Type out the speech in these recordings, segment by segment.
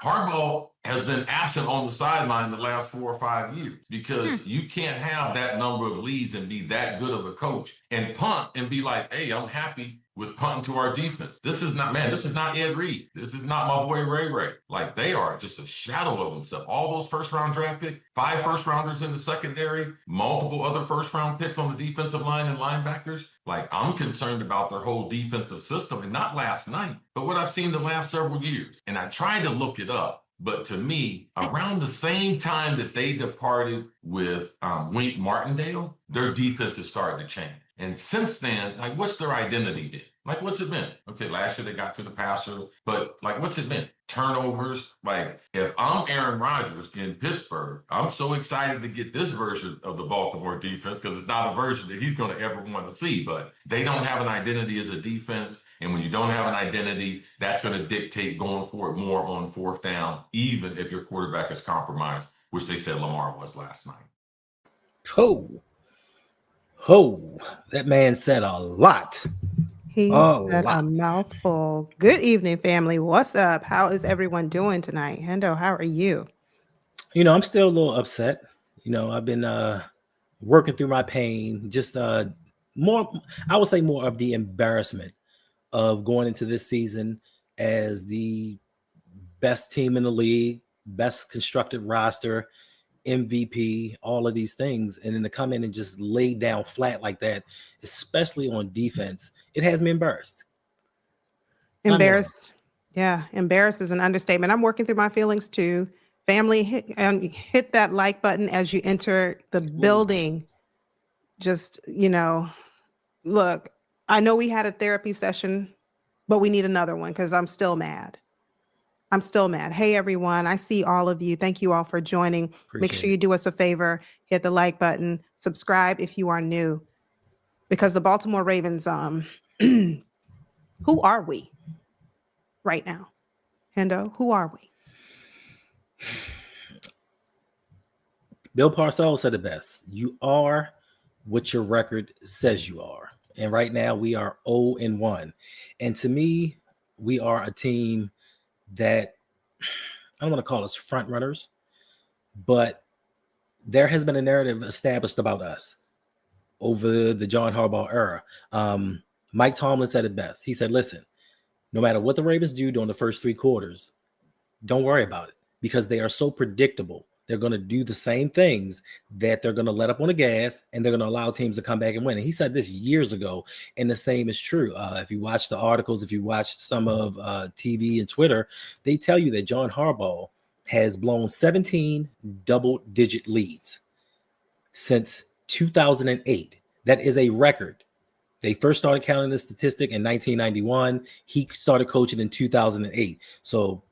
Harbaugh has been absent on the sideline the last 4 or 5 years because you can't have that number of leads and be that good of a coach and punt and be like, hey, I'm happy with punting to our defense. This is not Ed Reed. This is not my boy Ray Ray. Like, they are just a shadow of themselves. All those first round draft picks, 5 first rounders in the secondary, multiple other first round picks on the defensive line and linebackers. Like, I'm concerned about their whole defensive system, and not last night, but what I've seen the last several years. And I tried to look it up. But to me, around the same time that they departed with Wink Martindale, their defense is starting to change. And since then, like, what's their identity been? Like, what's it been? Okay, last year they got to the passer, but like, what's it been? Turnovers. Like, if I'm Aaron Rodgers in Pittsburgh, I'm so excited to get this version of the Baltimore defense because it's not a version that he's going to ever want to see. But they don't have an identity as a defense. And when you don't have an identity, that's going to dictate going forward more on fourth down, even if your quarterback is compromised, which they said Lamar was last night. That man said a lot. He said a mouthful. Good evening, family. What's up? How is everyone doing tonight? Hendo, how are you? I'm still a little upset. I've been working through my pain. Just more, I would say more of the embarrassment of going into this season as the best team in the league, best constructed roster, MVP, all of these things, and then to come in and just lay down flat like that, especially on defense, it has me embarrassed. Embarrassed. Yeah, embarrassed is an understatement. I'm working through my feelings too. Family, hit that like button as you enter the building. Just, look, I know we had a therapy session, but we need another one because I'm still mad. Hey, everyone. I see all of you. Thank you all for joining. Make sure you do us a favor. Hit the like button. Subscribe if you are new. Because the Baltimore Ravens, who are we right now? Hendo, who are we? Bill Parcells said it best. You are what your record says you are. And right now we are 0-1. And to me, we are a team that I don't want to call us front runners, but there has been a narrative established about us over the John Harbaugh era. Mike Tomlin said it best. He said, listen, no matter what the Ravens do during the first 3 quarters, don't worry about it because they are so predictable. They're going to do the same things that they're going to let up on the gas and they're going to allow teams to come back and win. And he said this years ago, and the same is true. If you watch the articles, if you watch some of TV and Twitter, they tell you that John Harbaugh has blown 17 double-digit leads since 2008. That is a record. They first started counting this statistic in 1991. He started coaching in 2008. So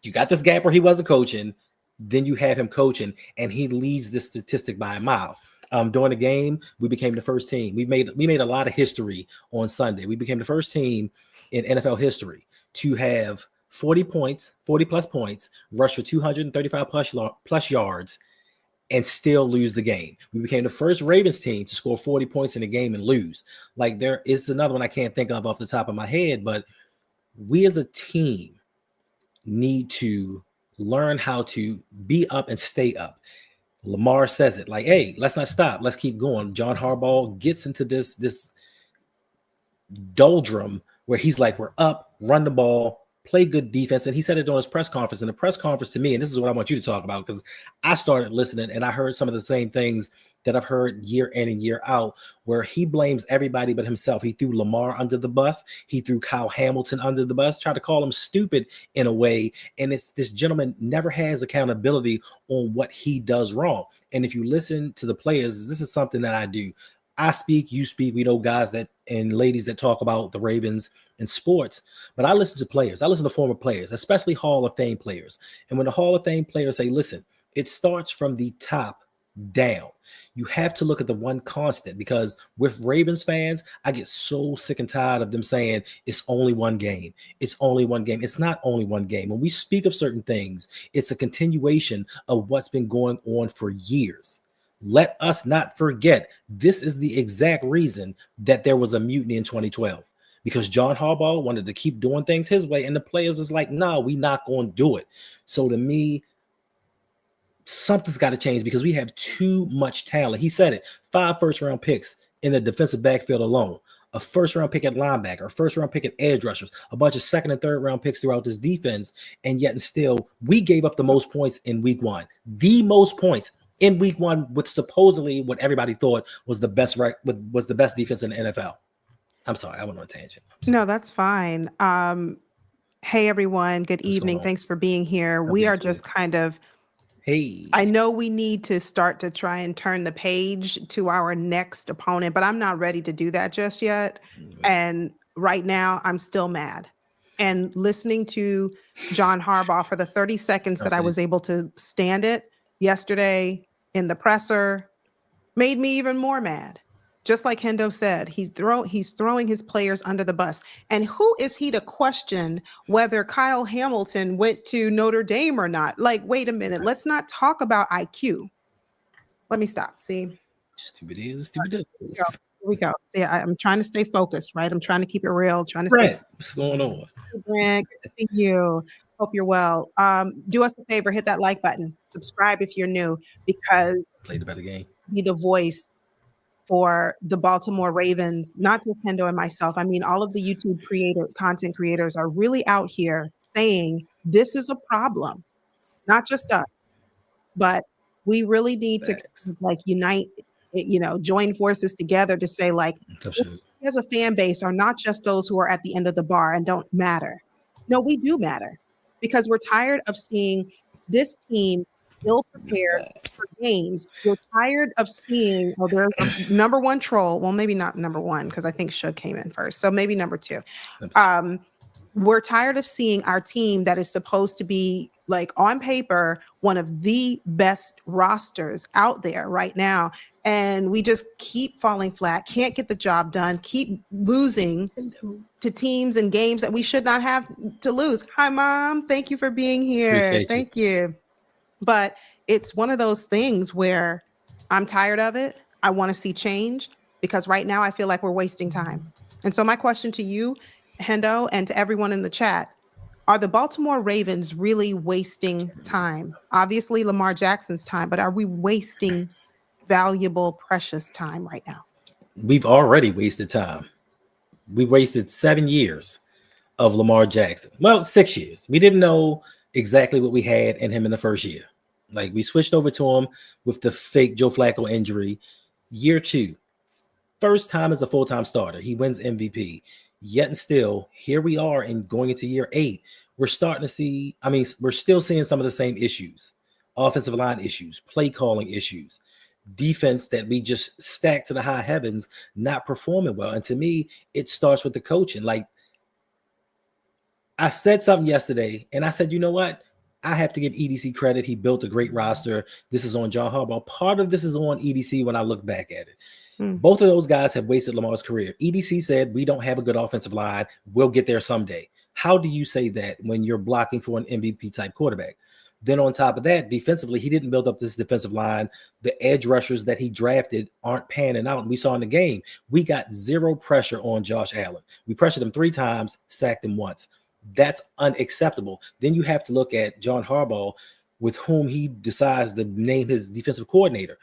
you got this gap where he wasn't coaching. Then you have him coaching, and he leads this statistic by a mile. During the game, we became the first team. We made a lot of history on Sunday. We became the first team in NFL history to have 40 plus points, rush for 235 plus yards, and still lose the game. We became the first Ravens team to score 40 points in a game and lose. Like, there is another one I can't think of off the top of my head, but we as a team need to learn how to be up and stay up. Lamar says it like, hey, let's not stop. Let's keep going. John Harbaugh gets into this doldrum where he's like, we're up, run the ball, play good defense. And he said it during his press conference. And the press conference to me, and this is what I want you to talk about, because I started listening and I heard some of the same things that I've heard year in and year out, where he blames everybody but himself. He threw Lamar under the bus. He threw Kyle Hamilton under the bus, tried to call him stupid in a way. And this gentleman never has accountability on what he does wrong. And if you listen to the players, this is something that I do. I speak, you speak. We know guys that and ladies that talk about the Ravens and sports, but I listen to players. I listen to former players, especially Hall of Fame players. And when the Hall of Fame players say, listen, it starts from the top down. You have to look at the one constant, because with Ravens fans, I get so sick and tired of them saying it's only one game. It's only one game. It's not only one game. When we speak of certain things, it's a continuation of what's been going on for years. Let us not forget, this is the exact reason that there was a mutiny in 2012, because John Harbaugh wanted to keep doing things his way, and the players is like, nah, we not going to do it. So to me, something's got to change because we have too much talent. He said it, 5 first-round picks in the defensive backfield alone, a first-round pick at linebacker, a first-round pick at edge rushers, a bunch of second and third-round picks throughout this defense, and yet and still, we gave up the most points in week 1. The most points in week 1 with supposedly what everybody thought was the best defense in the NFL. I'm sorry, I went on a tangent. No, that's fine. Hey, everyone. Good evening. Thanks for being here. We are just kind of, I know we need to start to try and turn the page to our next opponent, but I'm not ready to do that just yet. And right now, I'm still mad. And listening to John Harbaugh for the 30 seconds that I was able to stand it yesterday in the presser made me even more mad. Just like Hendo said, he's throwing his players under the bus. And who is he to question whether Kyle Hamilton went to Notre Dame or not? Like, wait a minute. Let's not talk about IQ. Let me stop. See? Stupid is stupid. Here we go. See, I'm trying to stay focused, right? I'm trying to keep it real. Trying to stay. What's going on? Brent, good to see you. Hope you're well. Do us a favor, hit that like button. Subscribe if you're new, because play the better game. Be the voice for the Baltimore Ravens, not just Hendo and myself. I mean, all of the YouTube content creators are really out here saying this is a problem, not just us, but we really need to like unite, join forces together to say like, we as a fan base are not just those who are at the end of the bar and don't matter. No, we do matter, because we're tired of seeing this team ill-prepared for games. We're tired of seeing, there's a number one troll. Well, maybe not number one, because I think Suge came in first. So maybe number 2. We're tired of seeing our team that is supposed to be, like, on paper, one of the best rosters out there right now. And we just keep falling flat, can't get the job done, keep losing to teams and games that we should not have to lose. Hi, Mom. Thank you for being here. Thank you. But it's one of those things where I'm tired of it. I want to see change, because right now I feel like we're wasting time. And so my question to you, Hendo, and to everyone in the chat, are the Baltimore Ravens really wasting time? Obviously Lamar Jackson's time, but are we wasting valuable, precious time right now? We've already wasted time. We wasted 7 years of Lamar Jackson. Well, 6 years. We didn't know exactly what we had in him in the first year. Like, we switched over to him with the fake Joe Flacco injury. Year 2, first time as a full-time starter, he wins MVP. Yet and still, here we are, and going into year 8, we're starting to see, we're still seeing some of the same issues. Offensive line issues, play calling issues, defense that we just stacked to the high heavens, not performing well. And to me, it starts with the coaching. Like, I said something yesterday, and I said, you know what? I have to give EDC credit. He built a great roster. This is on John Harbaugh. Part of this is on EDC when I look back at it. Both of those guys have wasted Lamar's career. EDC said, we don't have a good offensive line. We'll get there someday. How do you say that when you're blocking for an MVP-type quarterback? Then on top of that, defensively, he didn't build up this defensive line. The edge rushers that he drafted aren't panning out. And we saw in the game, we got 0 pressure on Josh Allen. We pressured him 3 times, sacked him once. That's unacceptable. Then you have to look at John Harbaugh, with whom he decides to name his defensive coordinator.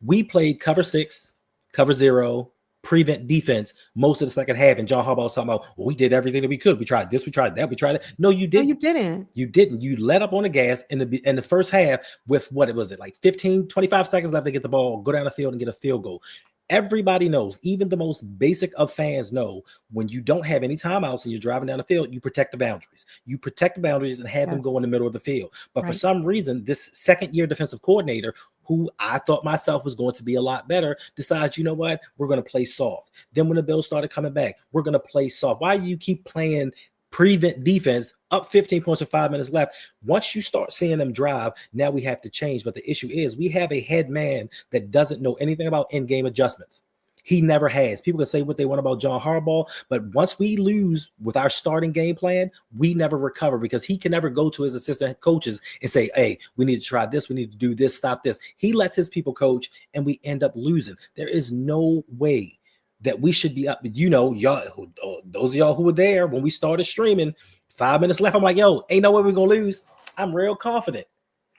We played cover 6, cover 0, prevent defense most of the second half, and John Harbaugh was talking about, well, we did everything that we could. We tried this, we tried that, we tried that. No, you didn't. No, you didn't. You didn't. You let up on the gas in the first half with, what was it, like 15, 25 seconds left to get the ball, go down the field and get a field goal. Everybody knows, even the most basic of fans know, when you don't have any timeouts and you're driving down the field, you protect the boundaries. You protect the boundaries and have them go in the middle of the field. But for some reason, this second-year defensive coordinator, who I thought myself was going to be a lot better, decides, you know what, we're going to play soft. Then when the Bills started coming back, we're going to play soft. Why do you keep playing prevent defense up 15 points with 5 minutes left? Once you start seeing them drive, now we have to change. But the issue is, we have a head man that doesn't know anything about in-game adjustments. He never has. People can say what they want about John Harbaugh, but once we lose with our starting game plan, we never recover, because he can never go to his assistant coaches and say, hey, we need to try this, we need to do this, stop this. He lets his people coach, and we end up losing. There is no way that we should be up. You know, y'all, those of y'all who were there when we started streaming, 5 minutes left. I'm like, yo, ain't no way we're gonna lose. I'm real confident.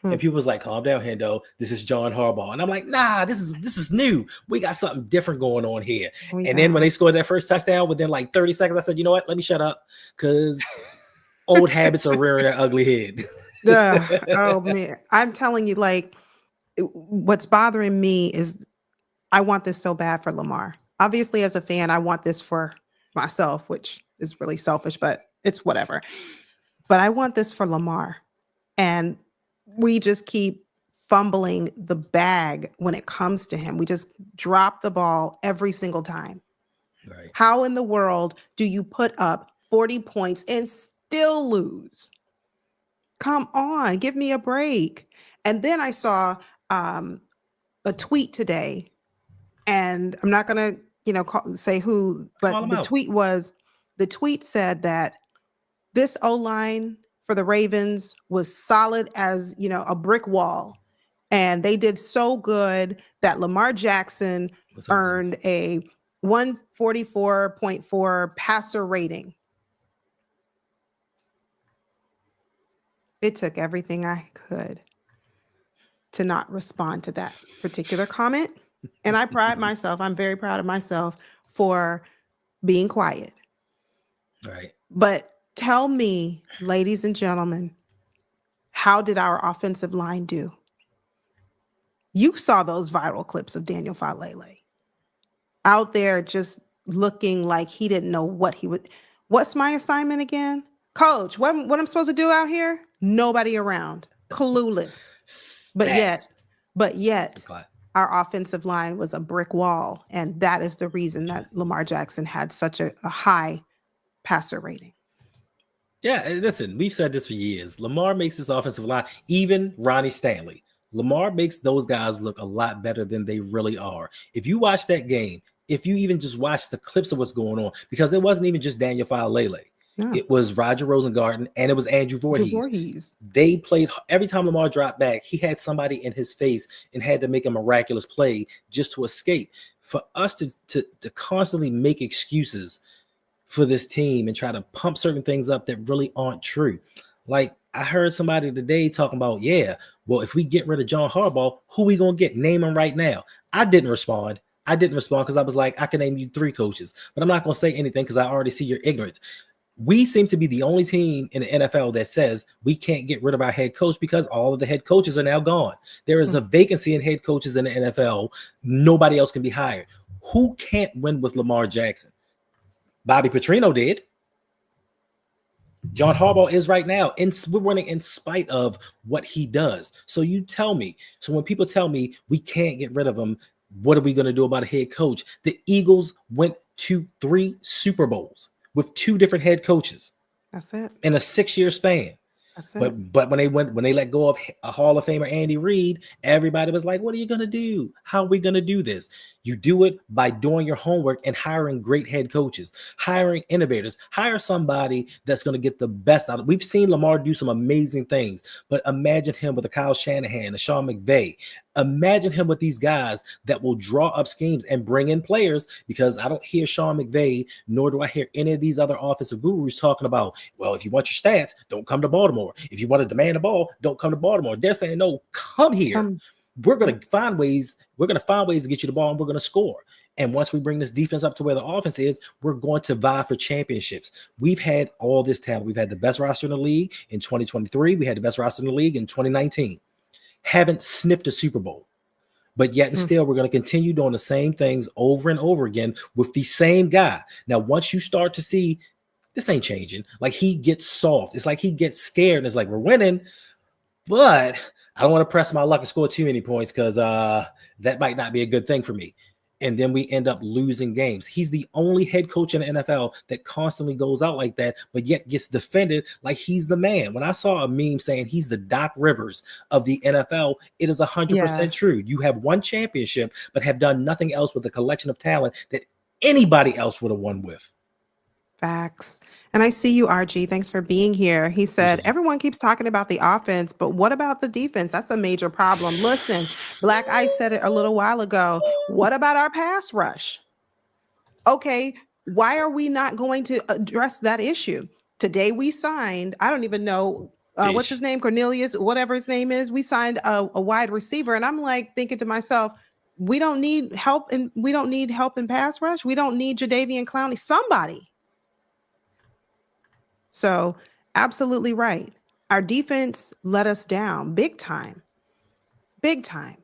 And people was like, calm down, Hendo. This is John Harbaugh. And I'm like, nah, this is new. We got something different going on here. Then when they scored that first touchdown within like 30 seconds, I said, you know what? Let me shut up. Because old habits are rearing their ugly head. Oh man. I'm telling you, like, what's bothering me is I want this so bad for Lamar. Obviously, as a fan, I want this for myself, which is really selfish, but it's whatever. But I want this for Lamar. And we just keep fumbling the bag when it comes to him. We just drop the ball every single time. Right. How in the world do you put up 40 points and still lose? Come on, give me a break. And then I saw a tweet today, and I'm not going to, say who, but the tweet said that this O-line for the Ravens was solid as, a brick wall. And they did so good that Lamar Jackson earned a 144.4 passer rating. It took everything I could to not respond to that particular comment. And I pride myself, I'm very proud of myself for being quiet. Right. But tell me, ladies and gentlemen, how did our offensive line do? You saw those viral clips of Daniel Falele out there just looking like he didn't know what he would. What's my assignment again? Coach, what I'm supposed to do out here? Nobody around. Clueless. But yet, our offensive line was a brick wall. And that is the reason that Lamar Jackson had such a high passer rating. Yeah, listen, we've said this for years. Lamar makes this offensive line, even Ronnie Stanley. Lamar makes those guys look a lot better than they really are. If you watch that game, if you even just watch the clips of what's going on, because it wasn't even just Daniel Falele. No. It was Roger Rosengarten and it was Andrew Voorhees. They played every time Lamar dropped back, he had somebody in his face and had to make a miraculous play just to escape. For us to constantly make excuses for this team and try to pump certain things up that really aren't true. Like I heard somebody today talking about, well, if we get rid of John Harbaugh, who we going to get? Name him right now. I didn't respond because I was like, I can name you 3 coaches, but I'm not going to say anything because I already see your ignorance. We seem to be the only team in the NFL that says we can't get rid of our head coach because all of the head coaches are now gone. There is a vacancy in head coaches in the NFL. Nobody else can be hired. Who can't win with Lamar Jackson? Bobby Petrino did. John Harbaugh is right now. We're winning in spite of what he does. So you tell me. So when people tell me we can't get rid of him, what are we going to do about a head coach? The Eagles went to 3 Super Bowls with 2 different head coaches. That's it. In a 6-year span. That's it. But when they let go of a Hall of Famer, Andy Reid, everybody was like, what are you going to do? How are we going to do this? You do it by doing your homework and hiring great head coaches, hiring innovators, hire somebody that's going to get the best out of it. We've seen Lamar do some amazing things, but imagine him with a Kyle Shanahan, a Sean McVay. Imagine him with these guys that will draw up schemes and bring in players, because I don't hear Sean McVay, nor do I hear any of these other offensive gurus talking about, well, if you want your stats, don't come to Baltimore. If you want to demand the ball, don't come to Baltimore. They're saying, no, come here. We're going to find ways. We're going to find ways to get you the ball, and we're going to score. And once we bring this defense up to where the offense is, we're going to vie for championships. We've had all this talent. We've had the best roster in the league in 2023. We had the best roster in the league in 2019. Haven't sniffed a Super Bowl. But yet and still, we're going to continue doing the same things over and over again with the same guy. Now, once you start to see this ain't changing, like he gets soft. It's like he gets scared. And it's like, we're winning, but I don't want to press my luck and score too many points because that might not be a good thing for me. And then we end up losing games. He's the only head coach in the NFL that constantly goes out like that, but yet gets defended like he's the man. When I saw a meme saying he's the Doc Rivers of the NFL, it is 100% true. You have won championship, but have done nothing else with the collection of talent that anybody else would have won with. Facts. And I see you, RG. Thanks for being here. He said, everyone keeps talking about the offense, but what about the defense? That's a major problem. Listen, Black Ice said it a little while ago. What about our pass rush? Okay, why are we not going to address that issue? Today we signed, I don't even know, what's his name, Cornelius, whatever his name is. We signed a wide receiver, and I'm like thinking to myself, we don't need help, and we don't need help in pass rush. We don't need Jadeveon Clowney, somebody. So absolutely right. Our defense let us down big time, big time.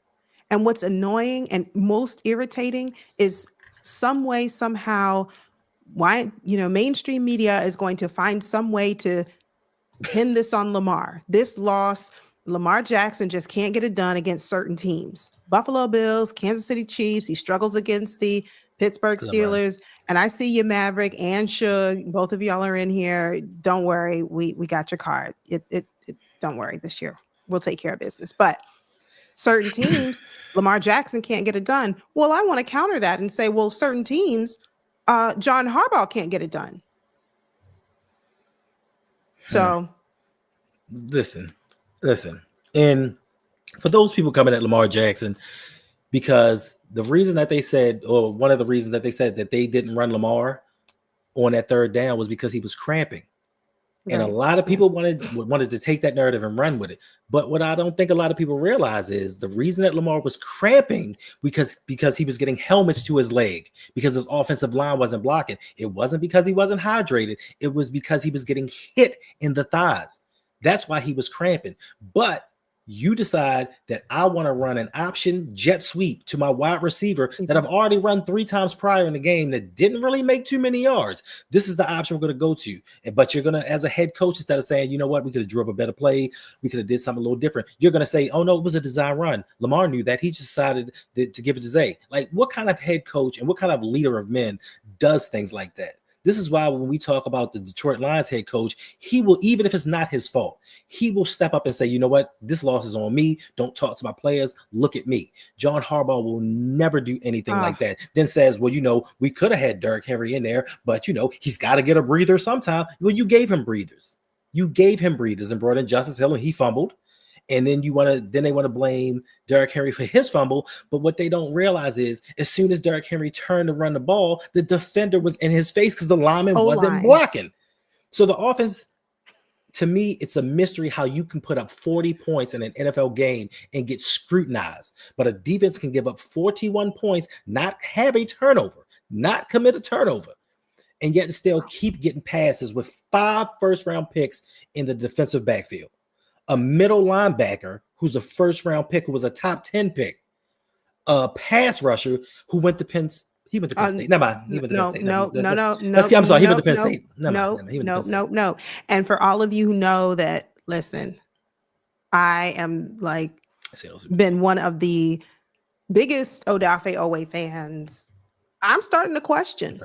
And what's annoying and most irritating is some way, somehow, why, mainstream media is going to find some way to pin this on Lamar. This loss, Lamar Jackson just can't get it done against certain teams. Buffalo Bills, Kansas City Chiefs. He struggles against the Pittsburgh Steelers. And I see you, Maverick and Suge. Both of y'all are in here. Don't worry. We got your card. Don't worry this year. We'll take care of business. But certain teams, Lamar Jackson can't get it done. Well, I want to counter that and say, well, certain teams, John Harbaugh can't get it done. So listen. And for those people coming at Lamar Jackson, because the reason that they said, or one of the reasons that they said that they didn't run Lamar on that third down was because he was cramping. And a lot of people wanted to take that narrative and run with it. But what I don't think a lot of people realize is the reason that Lamar was cramping because he was getting helmets to his leg, because his offensive line wasn't blocking. It wasn't because he wasn't hydrated. It was because he was getting hit in the thighs. That's why he was cramping. But you decide that I want to run an option jet sweep to my wide receiver that I've already run 3 times prior in the game that didn't really make too many yards. This is the option we're going to go to. But you're going to, as a head coach, instead of saying, you know what, we could have drew up a better play, we could have did something a little different, you're going to say, oh no, it was a design run. Lamar knew that. He just decided to give it to Zay. Like, what kind of head coach and what kind of leader of men does things like that? This is why when we talk about the Detroit Lions head coach, he will, even if it's not his fault, he will step up and say, you know what, this loss is on me. Don't talk to my players. Look at me. John Harbaugh will never do anything like that. Then says, well, we could have had Derrick Henry in there, but, he's got to get a breather sometime. Well, you gave him breathers. You gave him breathers and brought in Justice Hill, and he fumbled. And then they want to blame Derrick Henry for his fumble. But what they don't realize is as soon as Derrick Henry turned to run the ball, the defender was in his face because the lineman wasn't blocking. So the offense, to me, it's a mystery how you can put up 40 points in an NFL game and get scrutinized. But a defense can give up 41 points, not have a turnover, not commit a turnover, and yet still keep getting passes with 5 first-round picks in the defensive backfield. A middle linebacker who's a first-round pick, who was a top 10 pick, a pass rusher who went to Penn State. He went to Penn State. Never mind. He went to Penn State. No. I'm sorry. He went to Penn State. No. And for all of you who know that, listen, I am been one of the biggest Odafe Owe fans. I'm starting to question.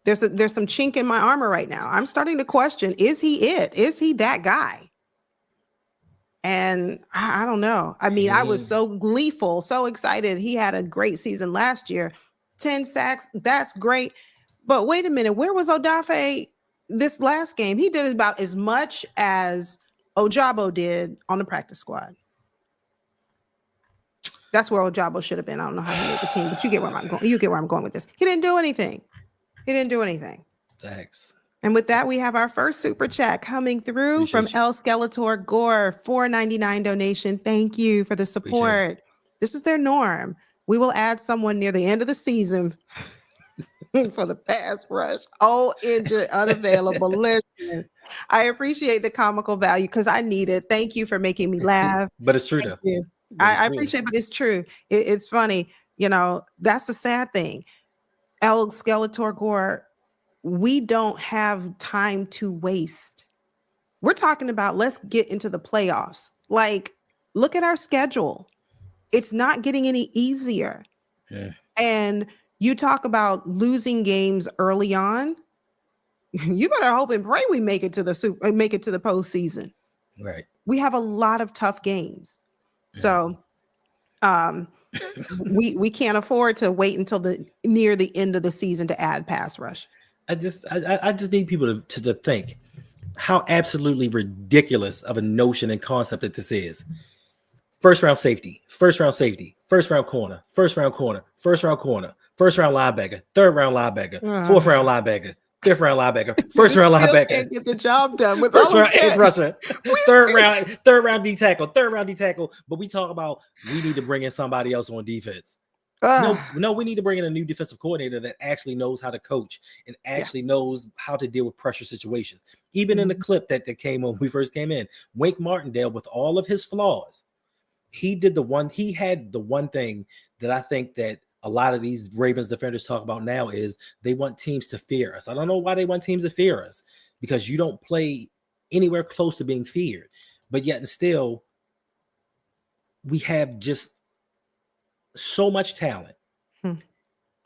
There's some chink in my armor right now. I'm starting to question, is he it? Is he that guy? And I don't know. I mean, I was so gleeful, so excited. He had a great season last year. 10 sacks, that's great. But wait a minute, where was Odafe this last game? He did about as much as Ojabo did on the practice squad. That's where Ojabo should have been. I don't know how he made the team, but you get where I'm going. You get where I'm going with this. He didn't do anything. Thanks. And with that, we have our first super chat coming through from El Skeletor Gore, $4.99 donation. Thank you for the support. This is their norm. We will add someone near the end of the season for the pass rush. Oh, injured, unavailable. Listen, I appreciate the comical value because I need it. Thank you for making me laugh. But it's true, though. I appreciate it, but it's true. It's funny. That's the sad thing. El Skeletor Gore, we don't have time to waste. We're talking about let's get into the playoffs. Look at our schedule. It's not getting any easier. Yeah. And you talk about losing games early on. You better hope and pray we make it to the postseason. Right. We have a lot of tough games. Yeah. So we can't afford to wait until near the end of the season to add pass rush. I just need people to think how absolutely ridiculous of a notion and concept that this is. First round safety, first round corner, first round corner, first round linebacker, third round linebacker, fourth round linebacker, fifth round linebacker, first round linebacker. Can't get the job done with First all round of edge that. rusher, third round D tackle, third round D tackle. But we talk about we need to bring in somebody else on defense. No, we need to bring in a new defensive coordinator that actually knows how to coach and actually knows how to deal with pressure situations. Even in the clip that came when we first came in, Wink Martindale, with all of his flaws, he had the one thing that I think that a lot of these Ravens defenders talk about now is they want teams to fear us. I don't know why they want teams to fear us, because you don't play anywhere close to being feared. But yet and still, we have just so much talent.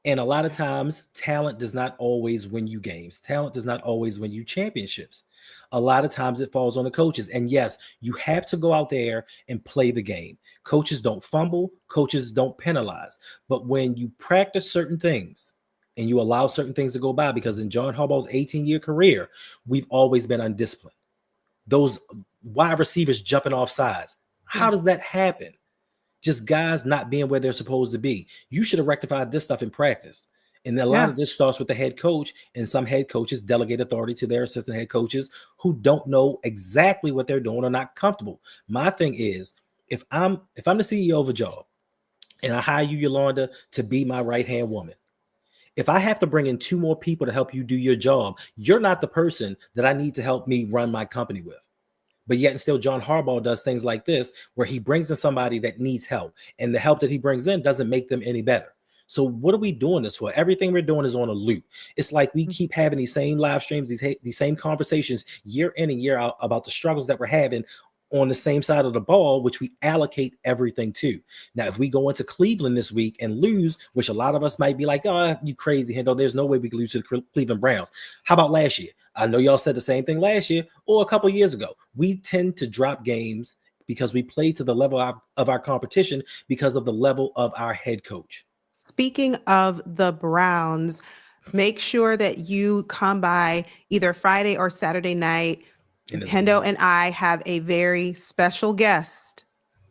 And a lot of times, talent does not always win you games. Talent does not always win you championships. A lot of times it falls on the coaches. And yes, you have to go out there and play the game. Coaches don't fumble. Coaches don't penalize. But when you practice certain things and you allow certain things to go by, because in John Harbaugh's 18-year career, we've always been undisciplined. Those wide receivers jumping off sides. How does that happen? Just guys not being where they're supposed to be. You should have rectified this stuff in practice. And a lot of this starts with the head coach, and some head coaches delegate authority to their assistant head coaches who don't know exactly what they're doing or not comfortable. My thing is, if I'm the CEO of a job and I hire you, Yolanda, to be my right-hand woman, if I have to bring in 2 more people to help you do your job, you're not the person that I need to help me run my company with. But yet and still, John Harbaugh does things like this, where he brings in somebody that needs help, and the help that he brings in doesn't make them any better. So what are we doing this for? Everything we're doing is on a loop. It's like we keep having these same live streams, these same conversations year in and year out about the struggles that we're having on the same side of the ball, which we allocate everything to. Now, if we go into Cleveland this week and lose, which a lot of us might be like, oh, you crazy, Hendo, there's no way we can lose to the Cleveland Browns. How about last year? I know y'all said the same thing last year or a couple of years ago. We tend to drop games because we play to the level of our competition because of the level of our head coach. Speaking of the Browns, make sure that you come by either Friday or Saturday night. Hendo and I have a very special guest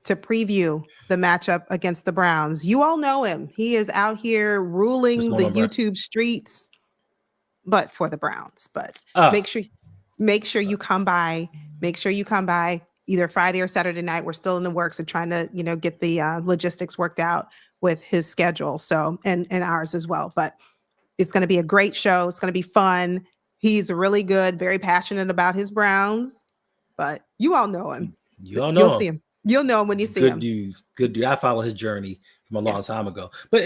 to preview the matchup against the Browns. You all know him. He is out here ruling the YouTube streets, but for the Browns. But make sure you come by. Make sure you come by either Friday or Saturday night. We're still in the works of trying to, get the logistics worked out with his schedule. So, and ours as well. But it's going to be a great show. It's going to be fun. He's really good, very passionate about his Browns, but you all know him. You'll see him. You'll know him when you see him. Good dude. I follow his journey from a long time ago. But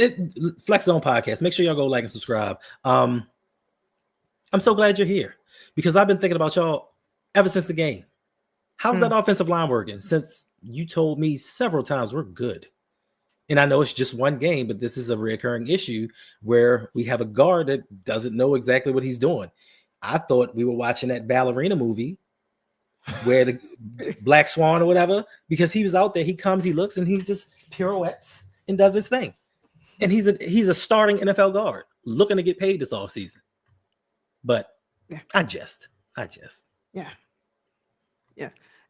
Flex Zone Podcast. Make sure y'all go like and subscribe. I'm so glad you're here, because I've been thinking about y'all ever since the game. How's that offensive line working? Since you told me several times we're good. And I know it's just one game, but this is a recurring issue where we have a guard that doesn't know exactly what he's doing. I thought we were watching that ballerina movie where the Black Swan or whatever, because he was out there. He comes, he looks, and he just pirouettes and does his thing. And he's a starting NFL guard looking to get paid this offseason. But I jest. Yeah.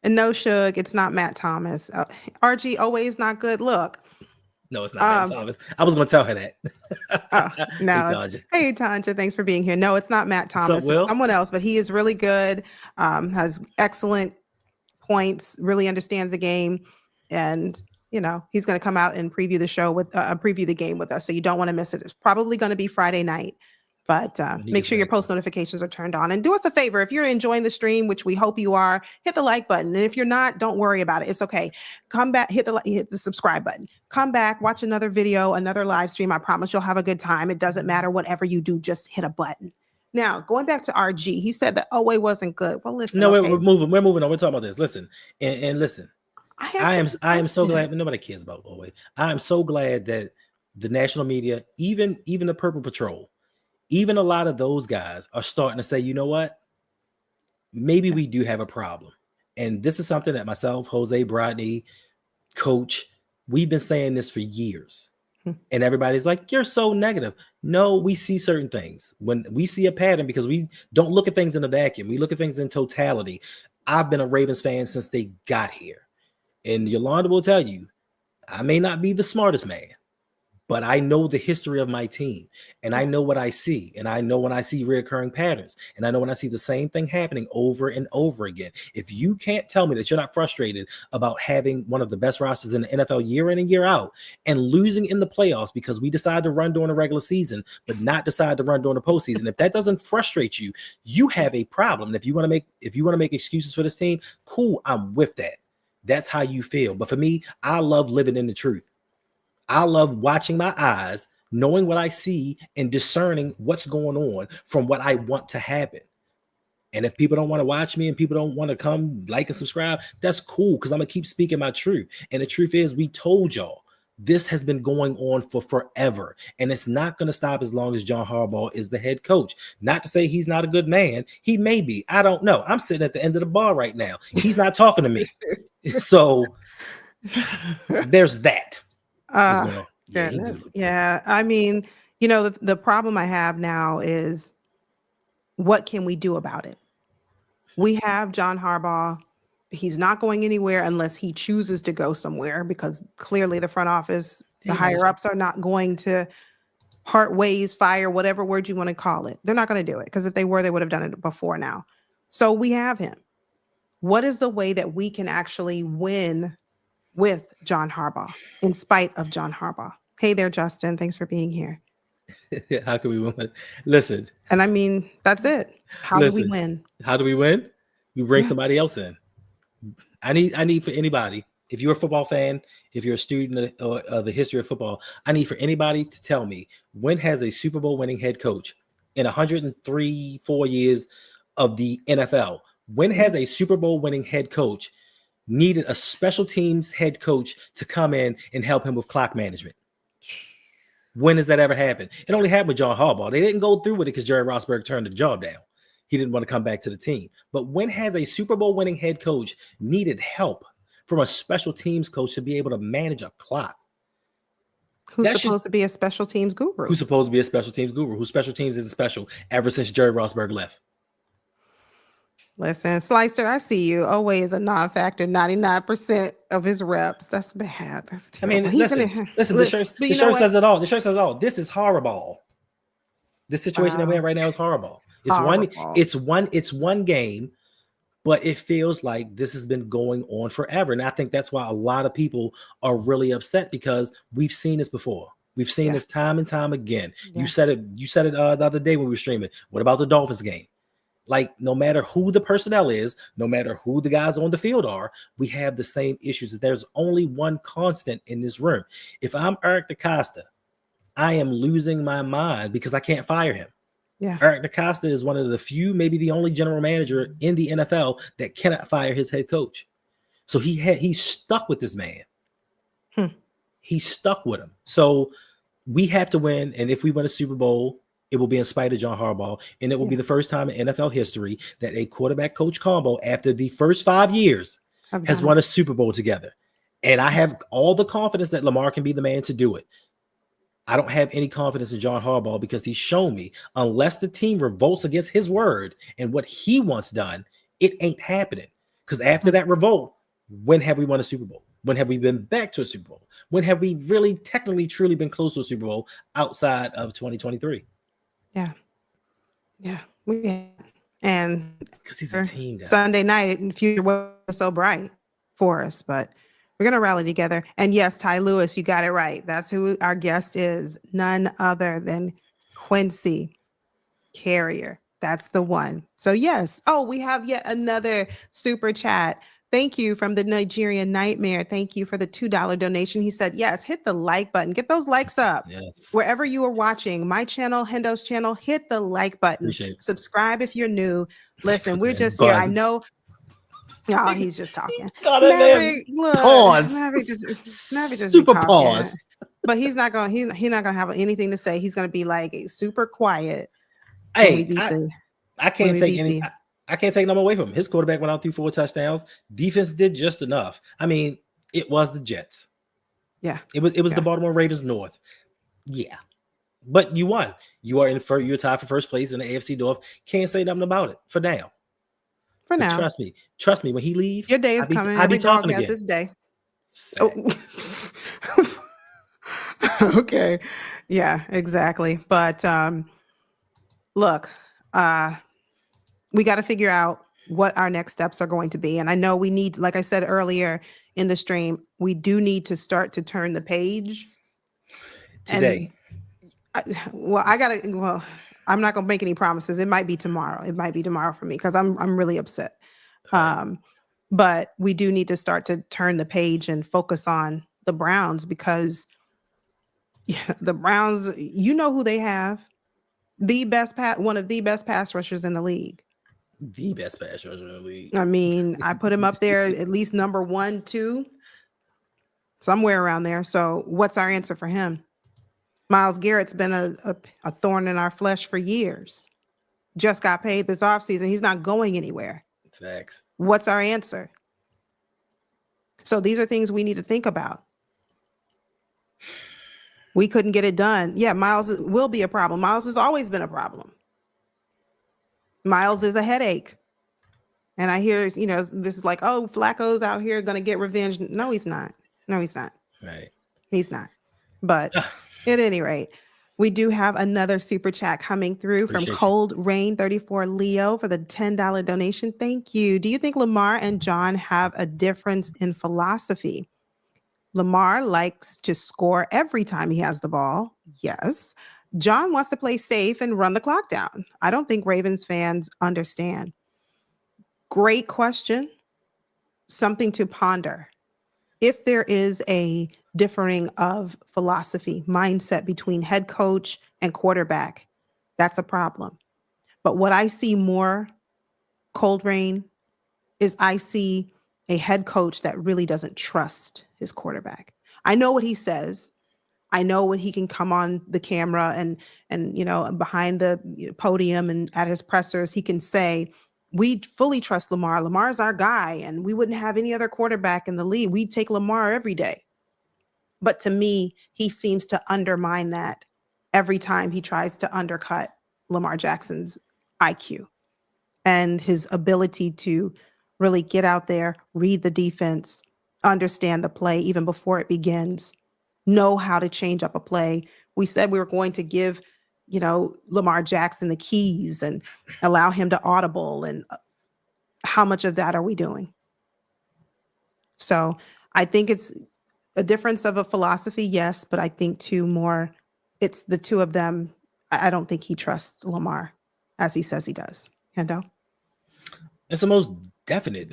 And no, Suge, it's not Matt Thomas. RG always not good. Look. No, it's not Matt Thomas. I was going to tell her that. No. Hey, Tanja, thanks for being here. No, it's not Matt Thomas. It's someone else, but he is really good, has excellent points, really understands the game. And, he's going to come out and preview the show preview the game with us. So you don't want to miss it. It's probably going to be Friday night. But make sure your post notifications are turned on. And do us a favor. If you're enjoying the stream, which we hope you are, hit the like button. And if you're not, don't worry about it. It's okay. Come back, hit the subscribe button. Come back, watch another video, another live stream. I promise you'll have a good time. It doesn't matter. Whatever you do, just hit a button. Now, going back to RG, he said that Oweh wasn't good. Well, listen. No, we're moving on. We're talking about this. Listen, and listen. I am so glad. Nobody cares about Oweh. I am so glad that the national media, even the Purple Patrol, even a lot of those guys are starting to say, you know what? Maybe we do have a problem. And this is something that myself, Jose Brodney, Coach, we've been saying this for years. And everybody's like, you're so negative. No, we see certain things. When we see a pattern, because we don't look at things in a vacuum. We look at things in totality. I've been a Ravens fan since they got here. And Yolanda will tell you, I may not be the smartest man, but I know the history of my team, and I know what I see, and I know when I see reoccurring patterns, and I know when I see the same thing happening over and over again. If you can't tell me that you're not frustrated about having one of the best rosters in the NFL year in and year out and losing in the playoffs because we decide to run during the regular season, but not decide to run during the postseason, if that doesn't frustrate you, you have a problem. And if you want to make excuses for this team, cool, I'm with that. That's how you feel. But for me, I love living in the truth. I love watching my eyes, knowing what I see, and discerning what's going on from what I want to happen. And if people don't want to watch me and people don't want to come like and subscribe, that's cool, because I'm going to keep speaking my truth. And the truth is, we told y'all this has been going on for forever. And it's not going to stop as long as John Harbaugh is the head coach. Not to say he's not a good man. He may be. I don't know. I'm sitting at the end of the bar right now. He's not talking to me. So there's that. Goodness. Yeah. I mean, the problem I have now is, what can we do about it? We have John Harbaugh. He's not going anywhere unless he chooses to go somewhere, because clearly the front office, the higher ups, are not going to part ways, fire, whatever word you want to call it. They're not going to do it, because if they were, they would have done it before now. So we have him. What is the way that we can actually win with John Harbaugh, in spite of John Harbaugh? Hey there, Justin. Thanks for being here. How can we win? Listen. And I mean, that's it. How do we win? How do we win? We bring somebody else in. I need for anybody, if you're a football fan, if you're a student of the history of football, I need for anybody to tell me, when has a Super Bowl winning head coach in 103-4 years of the NFL, when has a Super Bowl winning head coach needed a special teams head coach to come in and help him with clock management? When has that ever happened? It only happened with John Harbaugh. They didn't go through with it because Jerry Rossberg turned the job down. He didn't want to come back to the team. But when has a Super Bowl winning head coach needed help from a special teams coach to be able to manage a clock? Who's supposed to be a special teams guru? Who's supposed to be a special teams guru? Whose special teams isn't special ever since Jerry Rossberg left? Listen, Slicer, I see you. Oway is a non-factor, 99% of his reps. That's bad. That's terrible. I mean, listen, the shirt says it all. The shirt says it all. This is horrible. This situation that we're in right now is horrible. It's one game, but it feels like this has been going on forever. And I think that's why a lot of people are really upset, because we've seen this before. We've seen this time and time again. Yeah. You said it the other day when we were streaming. What about the Dolphins game? Like, no matter who the personnel is, no matter who the guys on the field are, we have the same issues. There's only one constant in this room. If I'm Eric DeCosta, I am losing my mind because I can't fire him. Yeah. Eric DeCosta is one of the few, maybe the only general manager in the NFL that cannot fire his head coach. So he's stuck with this man. He's stuck with him. So we have to win. And if we win a Super Bowl, it will be in spite of John Harbaugh, and it will be the first time in NFL history that a quarterback coach combo, after the first 5 years, has won a Super Bowl together. And I have all the confidence that Lamar can be the man to do it. I don't have any confidence in John Harbaugh, because he's shown me, unless the team revolts against his word and what he wants done, it ain't happening. Because after that revolt, when have we won a Super Bowl? When have we been back to a Super Bowl? When have we really technically truly been close to a Super Bowl outside of 2023? Yeah. And because he's a team guy. Sunday night and future was so bright for us, but we're going to rally together. And yes, Ty Lewis, you got it right. That's who our guest is. None other than Quincy Carrier. That's the one. So yes. Oh, we have yet another super chat. Thank you from the Nigerian Nightmare. Thank you for the $2 donation. He said, yes, hit the like button. Get those likes up. Yes. Wherever you are watching, my channel, Hendo's channel, hit the like button. Subscribe if you're new. Listen, we're just here. I know. Oh, he's just talking. Maverick, look, pause. Maverick just super pause. But he's not gonna have anything to say. He's gonna be like super quiet. Hey, I can't take no more away from him. His quarterback went out through 4 touchdowns. Defense did just enough. I mean, it was the Jets. Yeah. It was the Baltimore Ravens North. Yeah. But you won. You're tied for first place in the AFC North. Can't say nothing about it for now. But trust me, when he leaves, your day is coming. I'll be talking again. His day. Okay. Yeah, exactly. But look, we got to figure out what our next steps are going to be. And I know we need, like I said earlier in the stream, we do need to start to turn the page. Today. And well, I'm not going to make any promises. It might be tomorrow. It might be tomorrow for me because I'm really upset. But we do need to start to turn the page and focus on the Browns because the Browns, you know who they have. One of the best pass rushers in the league. The best pass rusher in the league. I mean, I put him up there at least number 1, 2, somewhere around there. So what's our answer for him? Myles Garrett's been a thorn in our flesh for years. Just got paid this offseason. He's not going anywhere. Facts. What's our answer? So these are things we need to think about. We couldn't get it done. Yeah, Myles will be a problem. Myles has always been a problem. Myles is a headache. And I hear, this is like, oh, Flacco's out here going to get revenge. No, he's not. No, he's not. Right. He's not. But at any rate, we do have another super chat coming through from Cold Rain 34 Leo for the $10 donation. Thank you. Do you think Lamar and John have a difference in philosophy? Lamar likes to score every time he has the ball. Yes. John wants to play safe and run the clock down. I don't think Ravens fans understand. Great question. Something to ponder. If there is a differing of philosophy, mindset between head coach and quarterback, that's a problem. But what I see more, Cold Rain, is I see a head coach that really doesn't trust his quarterback. I know what he says. I know when he can come on the camera and behind the podium and at his pressers, he can say, we fully trust Lamar. Lamar's our guy, and we wouldn't have any other quarterback in the league. We'd take Lamar every day. But to me, he seems to undermine that every time he tries to undercut Lamar Jackson's IQ and his ability to really get out there, read the defense, understand the play even before it begins, know how to change up a play. We said we were going to give, Lamar Jackson the keys and allow him to audible. And how much of that are we doing? So I think it's a difference of a philosophy, yes, but I think it's the two of them. I don't think he trusts Lamar as he says he does. Hendo? It's the most definite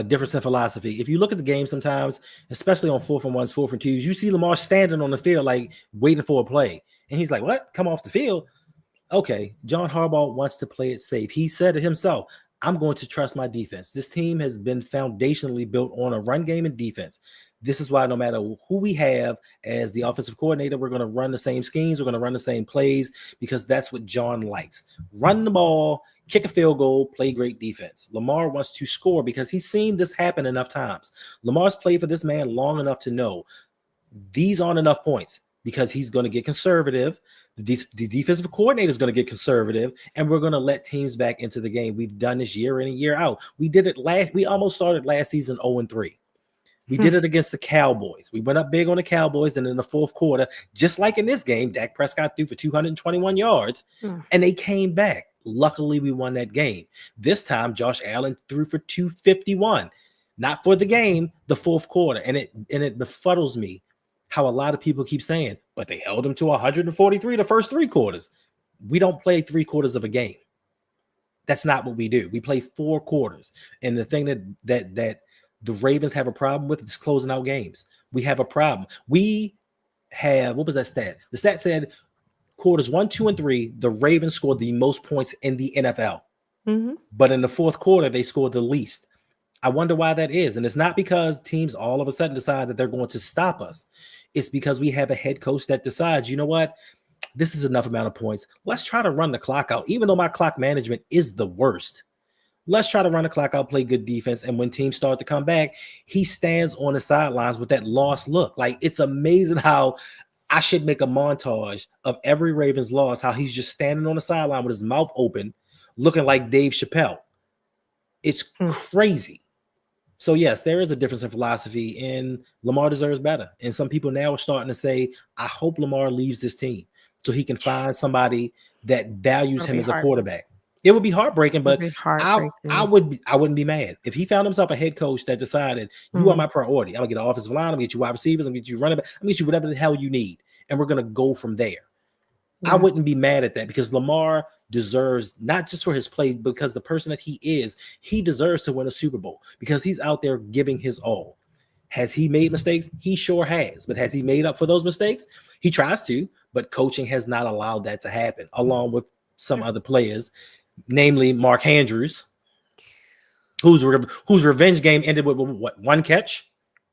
difference in philosophy. If you look at the game sometimes, especially on 4th and 1s, 4th and 2s, you see Lamar standing on the field like waiting for a play. And he's like, what? Come off the field? Okay, John Harbaugh wants to play it safe. He said it himself. I'm going to trust my defense. This team has been foundationally built on a run game and defense. This is why no matter who we have as the offensive coordinator, we're going to run the same schemes. We're going to run the same plays because that's what John likes. Run the ball, kick a field goal, play great defense. Lamar wants to score because he's seen this happen enough times. Lamar's played for this man long enough to know these aren't enough points because he's going to get conservative. The defensive coordinator is going to get conservative, and we're going to let teams back into the game. We've done this year in and year out. We did it we almost started last season 0-3. We did it against the Cowboys. We went up big on the Cowboys, and in the fourth quarter, just like in this game, Dak Prescott threw for 221 yards, and they came back. Luckily, we won that game. This time, Josh Allen threw for 251. Not for the game, the fourth quarter. And it befuddles me how a lot of people keep saying, but they held him to 143 the first 3 quarters. We don't play 3 quarters of a game. That's not what we do. We play 4 quarters. And the thing that the Ravens have a problem with is closing out games. We have a problem. We have, what was that stat? The stat said quarters 1, 2, and 3, the Ravens scored the most points in the NFL. But in the fourth quarter, they scored the least. I wonder why that is. And it's not because teams all of a sudden decide that they're going to stop us. It's because we have a head coach that decides, you know what? This is enough amount of points. Let's try to run the clock out. Even though my clock management is the worst, let's try to run the clock out, play good defense. And when teams start to come back, he stands on the sidelines with that lost look. Like, it's amazing how I should make a montage of every Ravens loss, how he's just standing on the sideline with his mouth open, looking like Dave Chappelle. It's crazy. So yes, there is a difference in philosophy, and Lamar deserves better. And some people now are starting to say, I hope Lamar leaves this team so he can find somebody that values It'll him be as a heart. quarterback. It would be heartbreaking, It'll but be I heartbreaking. wouldn't be mad if he found himself a head coach that decided you are my priority. I'm gonna get an offensive line, I'm gonna get you wide receivers, I'm gonna get you running back, I'm gonna get you whatever the hell you need, and we're gonna go from there. I Yeah. wouldn't be mad at that because Lamar deserves, not just for his play, because the person that he is, he deserves to win a Super Bowl because he's out there giving his all. Has he made mistakes? He sure has. But has he made up for those mistakes? He tries to, but coaching has not allowed that to happen, along with some other players, namely Mark Andrews, whose revenge game ended with what, one catch,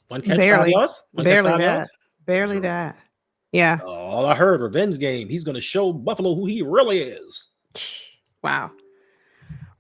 5 Barely. yards, Barely 5 that. yards. Barely that. Yeah. All I heard, revenge game. He's going to show Buffalo who he really is. Wow.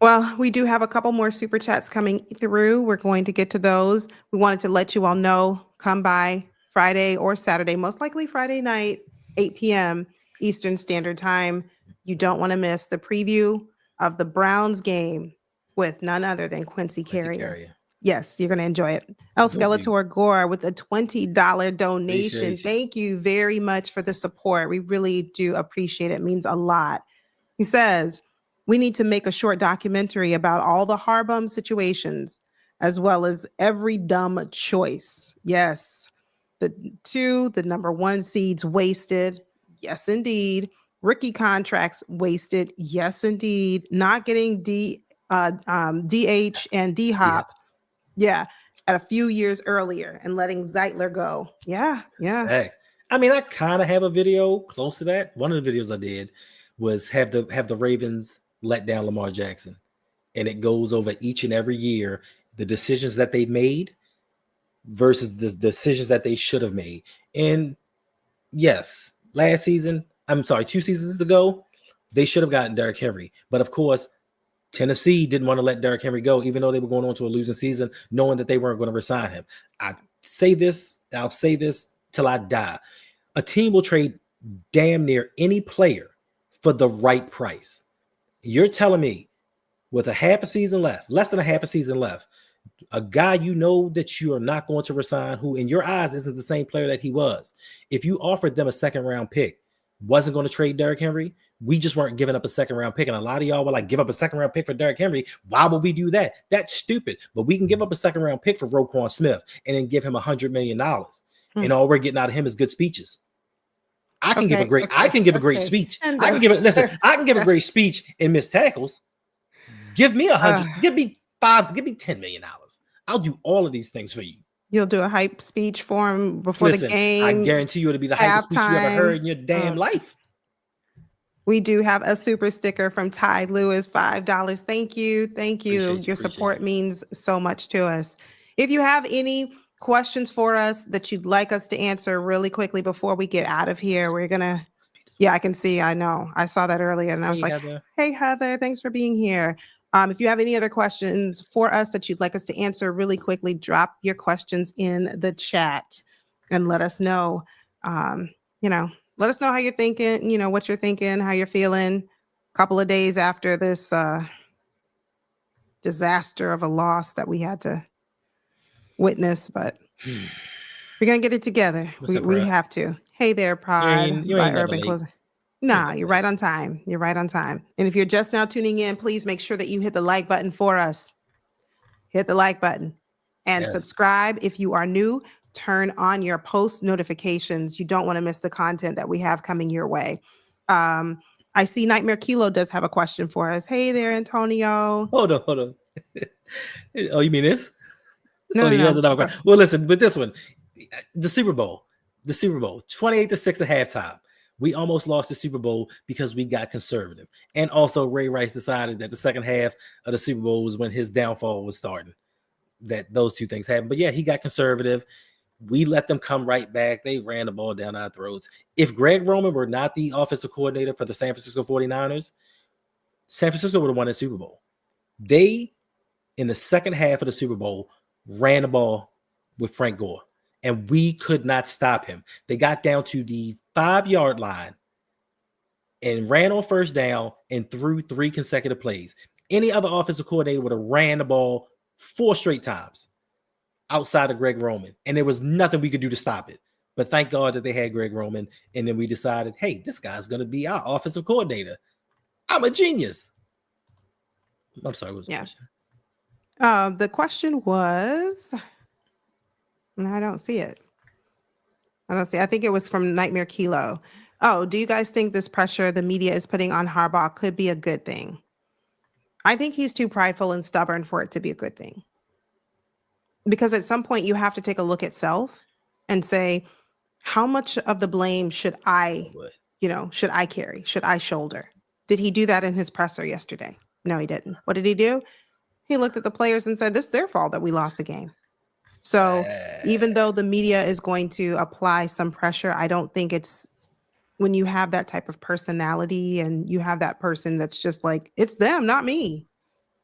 Well, we do have a couple more super chats coming through. We're going to get to those. We wanted to let you all know, come by Friday or Saturday, most likely Friday night, 8 p.m. Eastern Standard Time. You don't want to miss the preview of the Browns game with none other than Quincy Carrier. Yes, you're going to enjoy it. El Skeletor Gore with a $20 donation. Thank you very much for the support. We really do appreciate it. It means a lot. He says, we need to make a short documentary about all the Harbaugh situations, as well as every dumb choice. Yes. The number 1 seeds wasted. Yes, indeed. Rookie contracts wasted. Yes, indeed. Not getting DH and D-Hop. Yeah. At a few years earlier and letting Zeitler go. Yeah. Yeah. Hey, I mean, I kind of have a video close to that. One of the videos I did was have the Ravens let down Lamar Jackson, and it goes over each and every year the decisions that they've made versus the decisions that they should have made. And yes, last season, 2 seasons ago, they should have gotten Derrick Henry, but of course, Tennessee didn't want to let Derrick Henry go, even though they were going on to a losing season, knowing that they weren't going to resign him. I'll say this till I die. A team will trade damn near any player for the right price. You're telling me with a half a season left, less than a half a season left, a guy you know that you are not going to resign, who in your eyes isn't the same player that he was, if you offered them a second round pick, wasn't going to trade Derrick Henry, we just weren't giving up a second round pick. And a lot of y'all were like, give up a second round pick for Derrick Henry. Why would we do that? That's stupid. But we can give up a second round pick for Roquan Smith and then give him $100 million. And all we're getting out of him is good speeches. I can give a great speech. I can give a great speech and miss tackles. Give me give me $10 million. I'll do all of these things for you. You'll do a hype speech for him before the game. I guarantee you it'll be the hype speech you ever heard in your damn life. We do have a super sticker from Ty Lewis, $5. Thank you. Thank you. Your support means so much to us. If you have any questions for us that you'd like us to answer really quickly before we get out of here, we're going to, I can see, I know. I saw that earlier and I was like, Heather. Hey, Heather, thanks for being here. If you have any other questions for us that you'd like us to answer really quickly, drop your questions in the chat and let us know, let us know how you're thinking, what you're thinking, how you're feeling a couple of days after this disaster of a loss that we had to witness, but we're going to get it together. We have to. Hey there, Pod by Urban Closing. Nah, you're right on time. You're right on time. And if you're just now tuning in, please make sure that you hit the like button for us. Hit the like button and subscribe if you are new. Turn on your post notifications. You don't want to miss the content that we have coming your way. I see Nightmare Kilo does have a question for us. Hey there, Antonio. Hold on. Oh, you mean this? No. Well, listen, with this one, the Super Bowl, 28-6 at halftime. We almost lost the Super Bowl because we got conservative. And also Ray Rice decided that the second half of the Super Bowl was when his downfall was starting. That those two things happened. But yeah, he got conservative. We let them come right back. They ran the ball down our throats. If Greg Roman were not the offensive coordinator for the San Francisco 49ers, San Francisco would have won the Super Bowl. They, in the second half of the Super Bowl, ran the ball with Frank Gore, and we could not stop him. They got down to the 5-yard line and ran on first down and threw 3 consecutive plays. Any other offensive coordinator would have ran the ball 4 straight times. outside of Greg Roman, and there was nothing we could do to stop it. But thank God that they had Greg Roman, and then we decided, hey, this guy's going to be our offensive coordinator. I'm a genius. I'm sorry. What was the question? The question was, no, I don't see it. I think it was from Nightmare Kilo. Oh, do you guys think this pressure the media is putting on Harbaugh could be a good thing? I think he's too prideful and stubborn for it to be a good thing. Because at some point you have to take a look at self and say, how much of the blame should I carry? Should I shoulder? Did he do that in his presser yesterday? No, he didn't. What did he do? He looked at the players and said, this is their fault that we lost the game. So even though the media is going to apply some pressure, I don't think it's when you have that type of personality and you have that person that's just like, it's them, not me.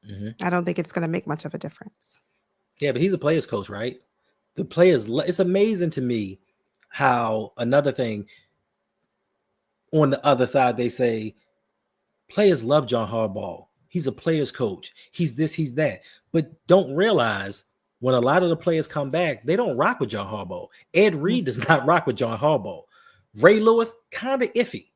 Mm-hmm. I don't think it's going to make much of a difference. Yeah, but he's a player's coach, right? The players, it's amazing to me how another thing on the other side, they say players love John Harbaugh. He's a player's coach. He's this, he's that. But don't realize when a lot of the players come back, they don't rock with John Harbaugh. Ed Reed does not rock with John Harbaugh. Ray Lewis, kind of iffy.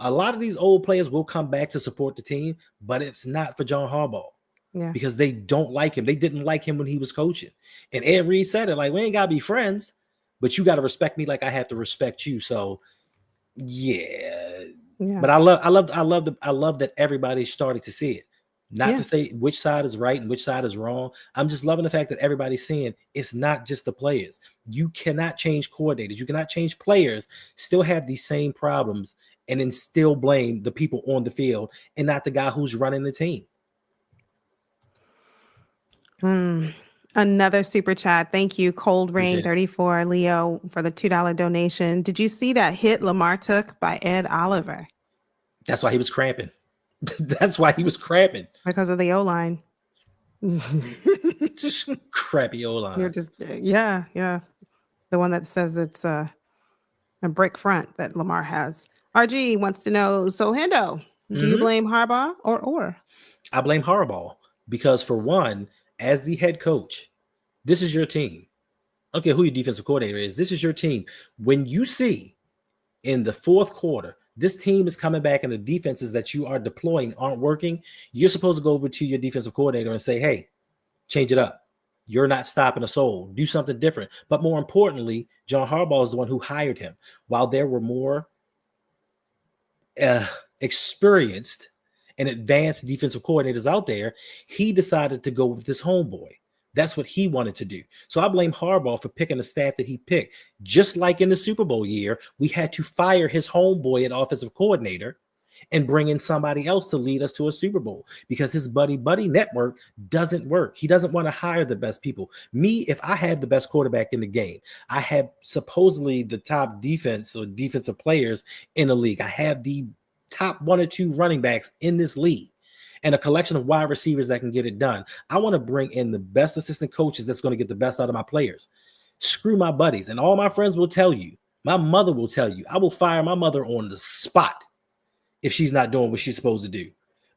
A lot of these old players will come back to support the team, but it's not for John Harbaugh. Yeah. Because they don't like him. They didn't like him when he was coaching. And Ed Reed said it, like, we ain't got to be friends, but you got to respect me like I have to respect you. So, yeah. But I love that everybody's starting to see it. Not to say which side is right and which side is wrong. I'm just loving the fact that everybody's seeing it's not just the players. You cannot change coordinators. You cannot change players, still have these same problems, and then still blame the people on the field and not the guy who's running the team. Another super chat. Thank you, Cold Rain 34, Leo, for the $2 donation. Did you see that hit Lamar took by Ed Oliver? That's why he was cramping. That's why he was cramping. Because of the O-line. Crappy O-line. You're just, yeah. The one that says it's a brick front that Lamar has. RG wants to know, so Hendo, do you blame Harbaugh or? I blame Harbaugh because, for one, as the head coach, this is your team. I don't care who your defensive coordinator is. This is your team. When you see in the fourth quarter, this team is coming back and the defenses that you are deploying aren't working, you're supposed to go over to your defensive coordinator and say, hey, change it up. You're not stopping a soul. Do something different. But more importantly, John Harbaugh is the one who hired him. While there were more experienced and advanced defensive coordinators out there, he decided to go with this homeboy. That's what he wanted to do. So I blame Harbaugh for picking the staff that he picked. Just like in the Super Bowl year, we had to fire his homeboy at offensive coordinator and bring in somebody else to lead us to a Super Bowl because his buddy network doesn't work. He doesn't want to hire the best people. Me, if I have the best quarterback in the game, I have supposedly the top defense or defensive players in the league. I have the top 1 or 2 running backs in this league, and a collection of wide receivers that can get it done. I want to bring in the best assistant coaches that's going to get the best out of my players. Screw my buddies. And all my friends will tell you, my mother will tell you, I will fire my mother on the spot if she's not doing what she's supposed to do.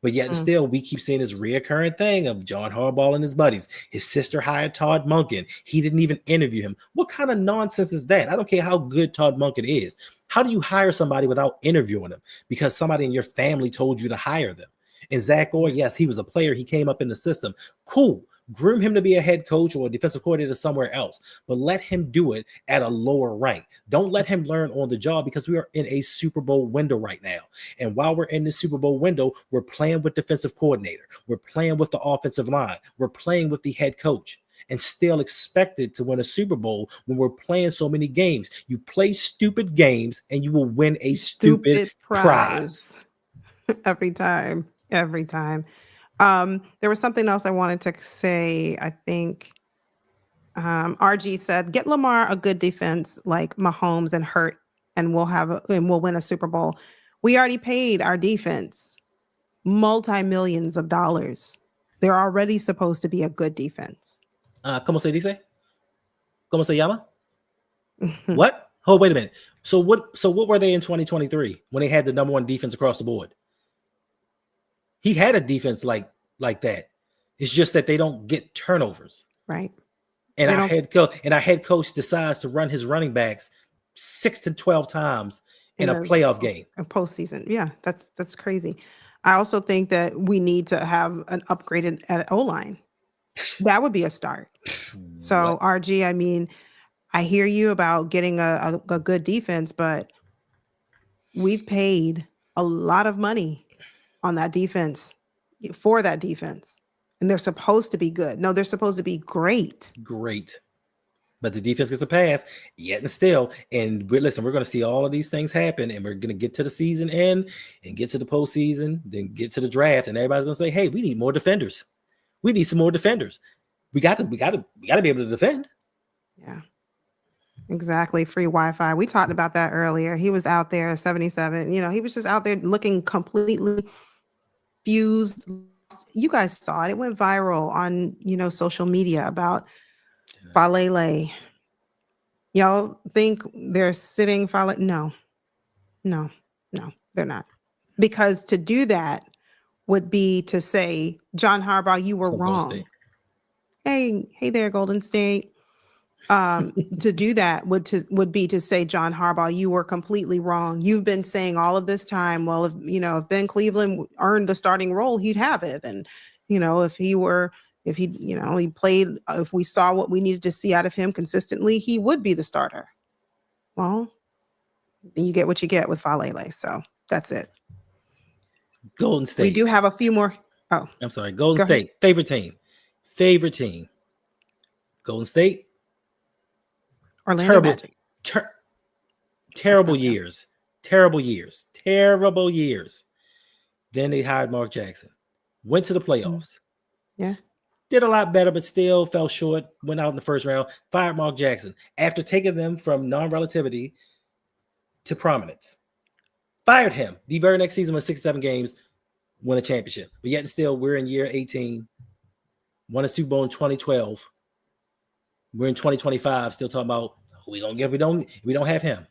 But yet and still, we keep seeing this reoccurring thing of John Harbaugh and his buddies. His sister hired Todd Monken. He didn't even interview him. What kind of nonsense is that? I don't care how good Todd Monken is. How do you hire somebody without interviewing them? Because somebody in your family told you to hire them. And Zach Orr, yes, he was a player. He came up in the system. Cool. Groom him to be a head coach or a defensive coordinator somewhere else, but let him do it at a lower rank. Don't let him learn on the job because we are in a Super Bowl window right now. And while we're in the Super Bowl window, we're playing with defensive coordinator. We're playing with the offensive line. We're playing with the head coach and still expected to win a Super Bowl when we're playing so many games. You play stupid games and you will win a stupid prize. Every time. There was something else I wanted to say. I think RG said, get Lamar a good defense like Mahomes and Hurt, and we'll win a Super Bowl. We already paid our defense multi-millions of dollars. They're already supposed to be a good defense. ¿Cómo se dice? ¿Cómo se llama? What? Oh, wait a minute. So what were they in 2023 when they had the number 1 defense across the board? He had a defense like that. It's just that they don't get turnovers. Right. And They our don't. head coach decides to run his running backs 6 to 12 times in a the playoff game. postseason. Yeah, that's crazy. I also think that we need to have an upgraded at O-line. That would be a start. So What? RG, I mean, I hear you about getting a good defense, but we've paid a lot of money on that defense for that defense. And they're supposed to be good. No, they're supposed to be great. Great. But the defense gets a pass, yet and still. And we're going to see all of these things happen, and we're going to get to the season end and get to the postseason, then get to the draft, and everybody's going to say, "Hey, we need more defenders. We need some more defenders. We got to be able to defend." Yeah, exactly. Free Wi-Fi. We talked about that earlier. He was out there, 77. He was just out there looking completely fused. You guys saw it. It went viral on social media about Falele. Y'all think they're sitting Falele? No, they're not. Because to do that would be to say, John Harbaugh, you were wrong. Hey there, Golden State. To do that would be to say, John Harbaugh, you were completely wrong. You've been saying all of this time, well, if Ben Cleveland earned the starting role, he'd have it. And, he played, if we saw what we needed to see out of him consistently, he would be the starter. Well, you get what you get with Falele. So that's it. Golden State. We do have a few more. Oh, I'm sorry. Golden State. Favorite team. Golden State. Orlando Magic. Terrible years. Then they hired Mark Jackson. Went to the playoffs. Yeah. Did a lot better, but still fell short. Went out in the first round. Fired Mark Jackson after taking them from non-relativity to prominence. Fired him. The very next season, won 6-7 games, won a championship. But yet and still, we're in year 18. Won a Super Bowl in 2012. We're in 2025, still talking about we don't have him.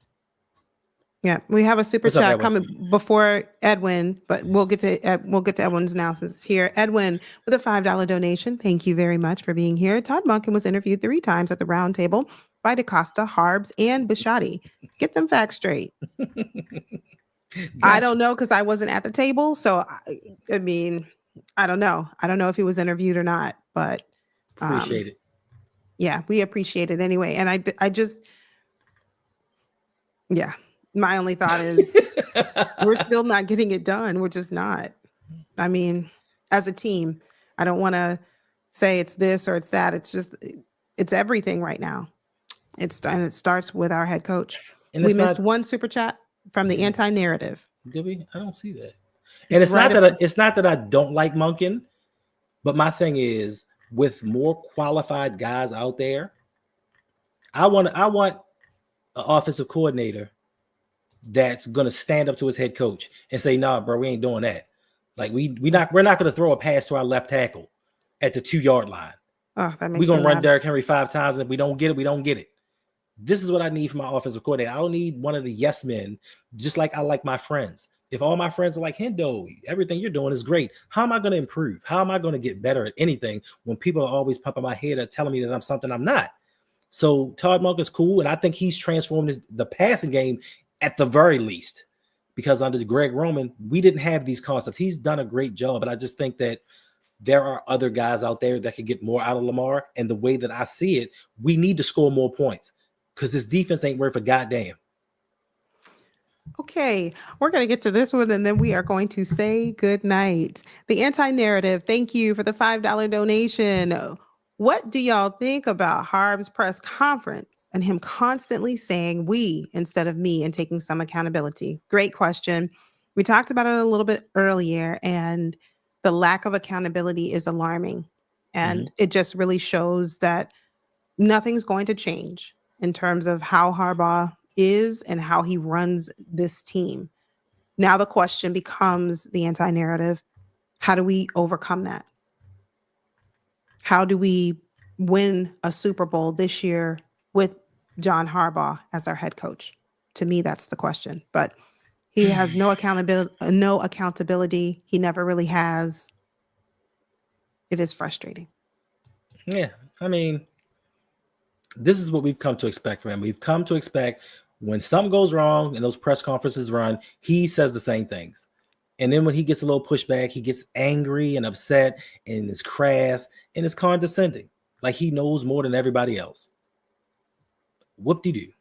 Yeah, we have a super chat coming before Edwin, but we'll get to Edwin's now since it's here. Edwin with a $5 donation. Thank you very much for being here. Todd Monken was interviewed 3 times at the round table by DaCosta, Harbs, and Bisciotti. Get them facts straight. Gotcha. I don't know because I wasn't at the table, so I mean, I don't know. I don't know if he was interviewed or not, but appreciate it. Yeah, we appreciate it anyway. And I just, yeah. My only thought is we're still not getting it done. We're just not. I mean, as a team, I don't want to say it's this or it's that. It's just, it's everything right now. And it starts with our head coach. And we missed one super chat from the anti-narrative. Did we? I don't see that. And it's not that I don't like Monken, but my thing is with more qualified guys out there, I want an offensive coordinator that's going to stand up to his head coach and say, "Nah, bro, we ain't doing that. Like we're not going to throw a pass to our left tackle at the 2-yard line. Oh, that makes we're going to run Derrick Henry 5 times, and if we don't get it, we don't get it." This is what I need from my offensive coordinator. I don't need one of the yes men, just like I like my friends. If all my friends are like, "Hendo, everything you're doing is great," how am I going to improve? How am I going to get better at anything when people are always pumping my head and telling me that I'm something I'm not? So Todd Monken's cool, and I think he's transformed the passing game at the very least, because under Greg Roman, we didn't have these concepts. He's done a great job, but I just think that there are other guys out there that could get more out of Lamar. And the way that I see it, we need to score more points because this defense ain't worth a goddamn. Okay, we're going to get to this one, and then we are going to say good night. The anti-narrative, thank you for the $5 donation. What do y'all think about Harb's press conference and him constantly saying we instead of me and taking some accountability? Great question. We talked about it a little bit earlier, and the lack of accountability is alarming. And it just really shows that nothing's going to change in terms of how Harbaugh is and how he runs this team. Now the question becomes the anti-narrative. How do we overcome that? How do we win a Super Bowl this year with John Harbaugh as our head coach? To me, that's the question. But he has no accountability. He never really has. It is frustrating. Yeah, I mean, this is what we've come to expect from him. We've come to expect when something goes wrong and those press conferences run, he says the same things. And then when he gets a little pushback, he gets angry and upset and is crass and is condescending. Like he knows more than everybody else. Whoop-de-doo.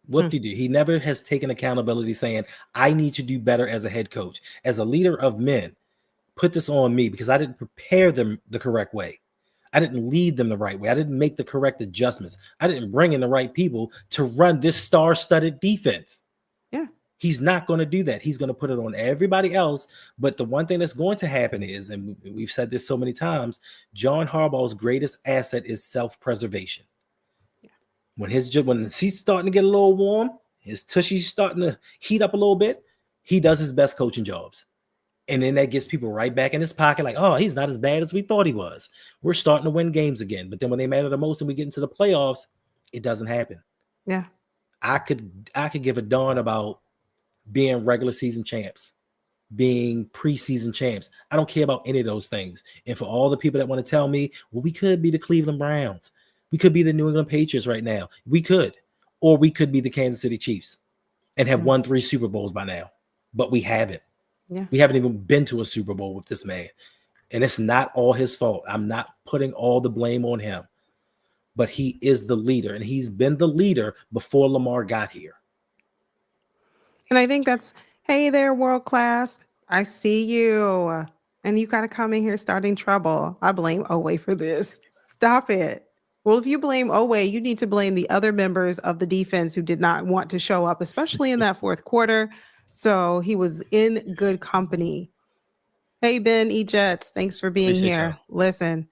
Whoop-de-doo. He never has taken accountability saying, I need to do better as a head coach. As a leader of men, put this on me because I didn't prepare them the correct way. I didn't lead them the right way. I didn't make the correct adjustments. I didn't bring in the right people to run this star-studded defense. Yeah. He's not going to do that. He's going to put it on everybody else. But the one thing that's going to happen is, and we've said this so many times, John Harbaugh's greatest asset is self-preservation. Yeah. When the seat's starting to get a little warm, his tushy's starting to heat up a little bit, he does his best coaching jobs. And then that gets people right back in his pocket like, oh, he's not as bad as we thought he was. We're starting to win games again. But then when they matter the most and we get into the playoffs, it doesn't happen. Yeah. I could give a darn about being regular season champs, being preseason champs. I don't care about any of those things. And for all the people that want to tell me, well, we could be the Cleveland Browns. We could be the New England Patriots right now. We could. Or we could be the Kansas City Chiefs and have won 3 Super Bowls by now. But we haven't. Yeah. We haven't even been to a Super Bowl with this man. And it's not all his fault. I'm not putting all the blame on him. But he is the leader. And he's been the leader before Lamar got here. And I think that's, hey there, world class. I see you. And you got to come in here starting trouble. I blame Oweh for this. Stop it. Well, if you blame Oweh, you need to blame the other members of the defense who did not want to show up, especially in that fourth quarter. So he was in good company. Hey, Ben E. Jets, thanks for being here. You. Listen,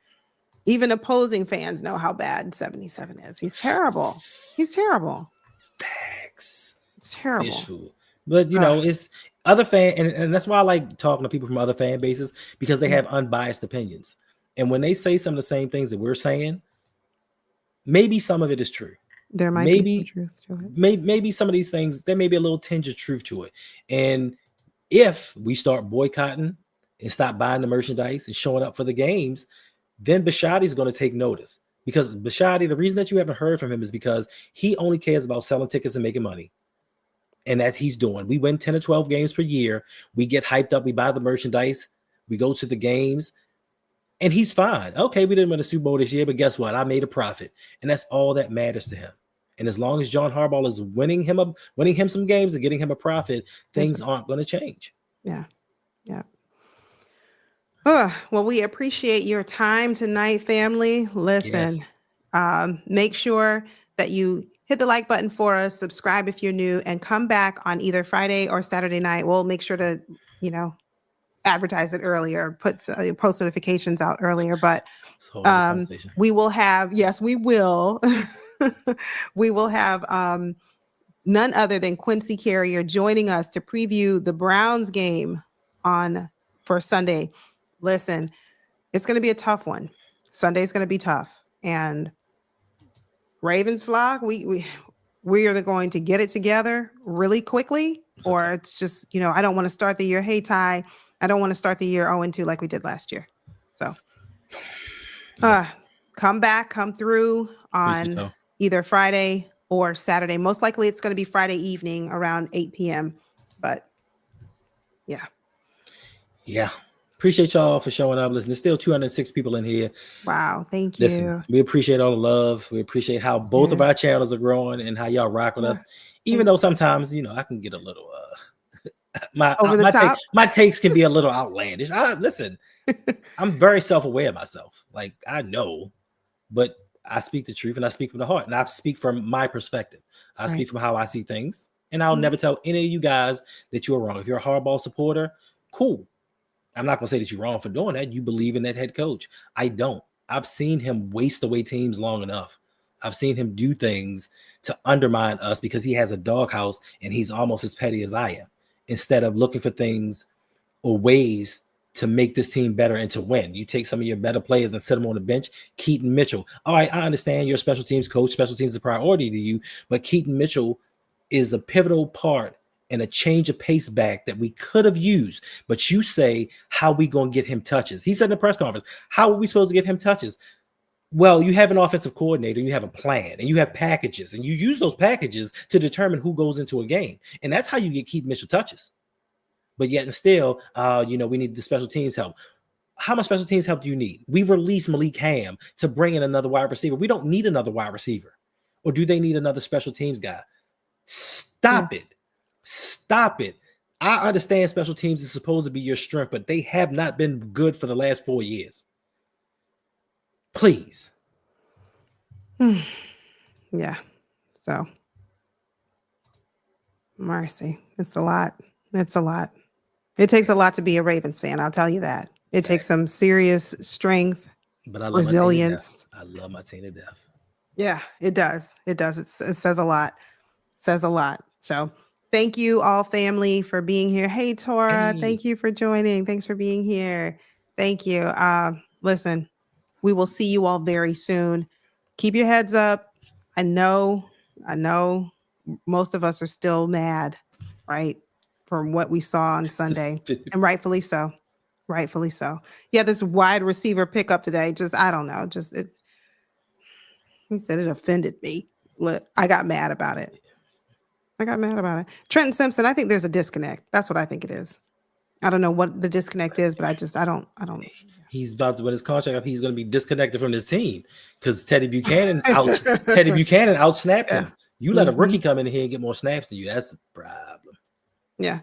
even opposing fans know how bad 77 is. He's terrible. He's terrible. Facts. It's terrible. But, you know, it's other and that's why I like talking to people from other fan bases because they have unbiased opinions. And when they say some of the same things that we're saying, maybe some of it is true. There might be some truth to it. Maybe some of these things, there may be a little tinge of truth to it. And if we start boycotting and stop buying the merchandise and showing up for the games, then Bisciotti's going to take notice. Because Bisciotti, the reason that you haven't heard from him is because he only cares about selling tickets and making money. And that he's doing. We win 10 or 12 games per year. We get hyped up. We buy the merchandise. We go to the games. And he's fine. Okay, we didn't win a Super Bowl this year, but guess what? I made a profit. And that's all that matters to him. And as long as John Harbaugh is winning him some games and getting him a profit, things aren't going to change. Yeah. Yeah. Well, we appreciate your time tonight, family. Listen, make sure that you hit the like button for us, subscribe if you're new, and come back on either Friday or Saturday night. We'll make sure to, advertise it earlier, put post notifications out earlier, but we will have, yes, we will. We will have none other than Quincy Carrier joining us to preview the Browns game for Sunday. Listen, it's going to be a tough one. Sunday's going to be tough. And Ravens flock, we are going to get it together really quickly, or it's just, I don't want to start the year, hey, Ty, I don't want to start the year 0-2 like we did last year. So come through on either Friday or Saturday. Most likely it's going to be Friday evening around 8 p.m. But yeah. Yeah. Appreciate y'all for showing up. Listen, there's still 206 people in here. Wow. Thank you. Listen, we appreciate all the love. We appreciate how both of our channels are growing and how y'all rock with us. Even though sometimes, I can get a little my takes can be a little outlandish. Listen, I'm very self-aware of myself. Like I know, but I speak the truth and I speak from the heart and I speak from my perspective. I speak from how I see things. And I'll never tell any of you guys that you're wrong. If you're a Harbaugh supporter, cool. I'm not going to say that you're wrong for doing that. You believe in that head coach. I don't. I've seen him waste away teams long enough. I've seen him do things to undermine us because he has a doghouse and he's almost as petty as I am, instead of looking for things or ways to make this team better and to win. You take some of your better players and set them on the bench. Keaton Mitchell. All right, I understand you're a special teams coach. Special teams is a priority to you, but Keaton Mitchell is a pivotal part and a change of pace back that we could have used. But you say, how we going to get him touches? He said in the press conference, how are we supposed to get him touches? Well, you have an offensive coordinator, and you have a plan, and you have packages, and you use those packages to determine who goes into a game. And that's how you keep Mitchell touches. But yet and still, we need the special teams help. How much special teams help do you need? We released Malik Ham to bring in another wide receiver. We don't need another wide receiver. Or do they need another special teams guy? Stop it. Stop it. I understand special teams is supposed to be your strength, but they have not been good for the last 4 years. Please. Yeah. So, mercy. It's a lot. It's a lot. It takes a lot to be a Ravens fan. I'll tell you that. It takes some serious strength, But I love resilience. I love my team to death. Yeah, it does. It does. It says a lot. Says a lot. So thank you all, family, for being here. Hey, Tora, thank you for joining. Thanks for being here. Thank you. Listen, we will see you all very soon. Keep your heads up. I know most of us are still mad, right? From what we saw on Sunday, and rightfully so. Rightfully so. Yeah, this wide receiver pickup today, I don't know. He said it offended me. Look, I got mad about it. Trenton Simpson, I think there's a disconnect. That's what I think it is. I don't know what the disconnect is, but I don't. He's about to win his contract. He's going to be disconnected from his team because Teddy Buchanan outsnapped him. You let a rookie come in here and get more snaps than you. That's the problem. Yeah.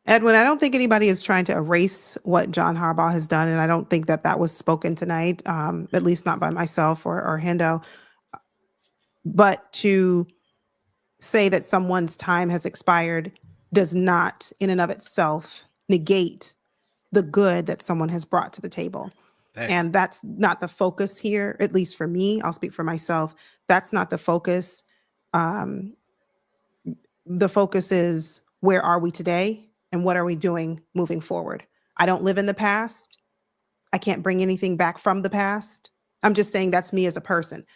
Edwin, I don't think anybody is trying to erase what John Harbaugh has done, and I don't think that was spoken tonight, at least not by myself or Hendo. But to say that someone's time has expired does not, in and of itself, negate the good that someone has brought to the table. Thanks. And that's not the focus here, at least for me. I'll speak for myself. That's not the focus. The focus is, where are we today and what are we doing moving forward? I don't live in the past. I can't bring anything back from the past. I'm just saying that's me as a person.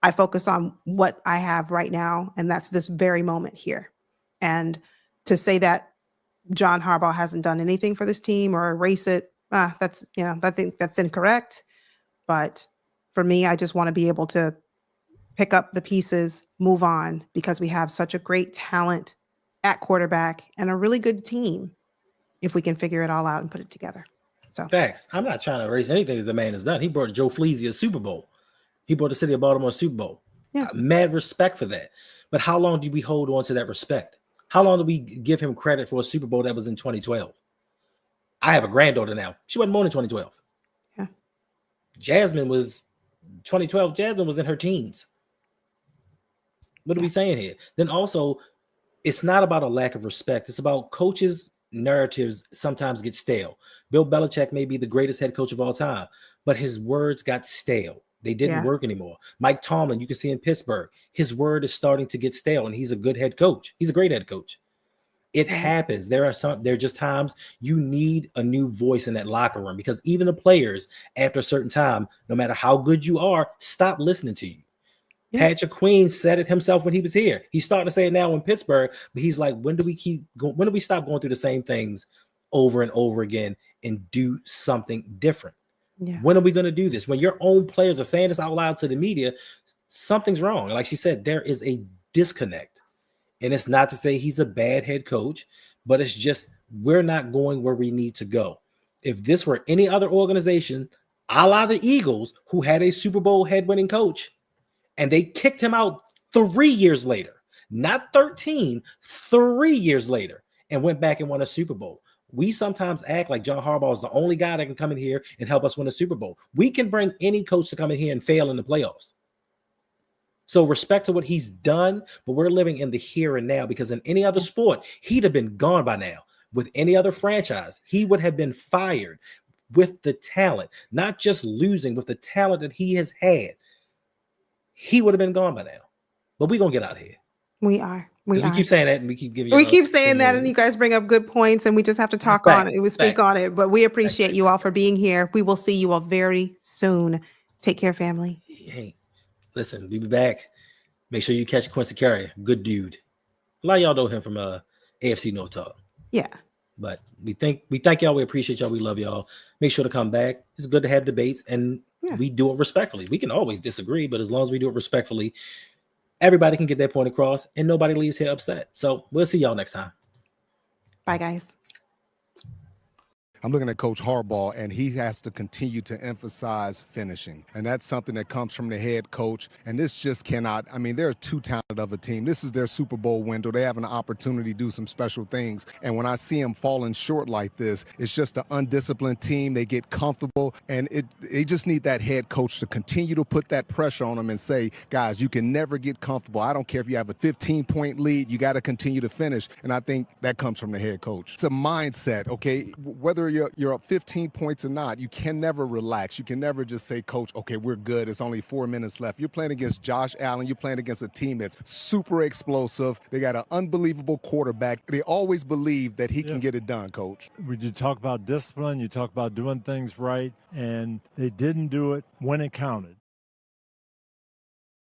I focus on what I have right now, and that's this very moment here. And to say that John Harbaugh hasn't done anything for this team or erase it, I think that's incorrect. But for me, I just want to be able to pick up the pieces, move on, because we have such a great talent at quarterback and a really good team if we can figure it all out and put it together. So facts. I'm not trying to erase anything that the man has done. He brought Joe Flacco a Super Bowl. He brought the city of Baltimore a Super Bowl. Yeah. Mad respect for that. But how long do we hold on to that respect? How long do we give him credit for a Super Bowl that was in 2012? I have a granddaughter now. She wasn't born in 2012. Yeah. Jasmine was 2012. Jasmine was in her teens. What are we saying here? Then also, it's not about a lack of respect. It's about coaches' narratives sometimes get stale. Bill Belichick may be the greatest head coach of all time, but his words got stale. They didn't work anymore. Mike Tomlin, you can see in Pittsburgh, his word is starting to get stale, and he's a good head coach. He's a great head coach. It happens. There are just times you need a new voice in that locker room, because even the players, after a certain time, no matter how good you are, stop listening to you. Yeah. Patrick Queen said it himself when he was here. He's starting to say it now in Pittsburgh, but he's like, when do we stop going through the same things over and over again and do something different? Yeah. When are we going to do this? When your own players are saying this out loud to the media, something's wrong. Like she said, there is a disconnect. And it's not to say he's a bad head coach, but it's just we're not going where we need to go. If this were any other organization, a la the Eagles, who had a Super Bowl head-winning coach, and they kicked him out 3 years later, not 13, 3 years later, and went back and won a Super Bowl. We sometimes act like John Harbaugh is the only guy that can come in here and help us win a Super Bowl. We can bring any coach to come in here and fail in the playoffs. So respect to what he's done, but we're living in the here and now, because in any other sport, he'd have been gone by now. With any other franchise, he would have been fired with the talent, not just losing, with the talent that he has had. He would have been gone by now. But we're going to get out of here. We are. We keep saying that, and we keep giving. We keep saying that, and you guys bring up good points, and we just have to talk on it. We speak on it, but we appreciate you all for being here. We will see you all very soon. Take care, family. Hey, listen, we'll be back. Make sure you catch Quincy Carey, good dude. A lot of y'all know him from AFC North Talk. Yeah, but we thank y'all. We appreciate y'all. We love y'all. Make sure to come back. It's good to have debates, and Yeah. we do it respectfully. We can always disagree, but as long as we do it respectfully, everybody can get their point across and nobody leaves here upset. So we'll see y'all next time. Bye, guys. I'm looking at Coach Harbaugh, and he has to continue to emphasize finishing. And that's something that comes from the head coach. And this just cannot, I mean, they're too talented of a team. This is their Super Bowl window. They have an opportunity to do some special things. And when I see them falling short like this, it's just an undisciplined team. They get comfortable, and they just need that head coach to continue to put that pressure on them and say, guys, you can never get comfortable. I don't care if you have a 15-point lead. You got to continue to finish. And I think that comes from the head coach. It's a mindset, okay? Whether you're up 15 points or not, you can never relax. You can never just say, coach, okay, we're good. It's only 4 minutes left. You're playing against Josh Allen. You're playing against a team that's super explosive. They got an unbelievable quarterback. They always believe that he can get it done, coach. You talk about discipline, you talk about doing things right, and they didn't do it when it counted.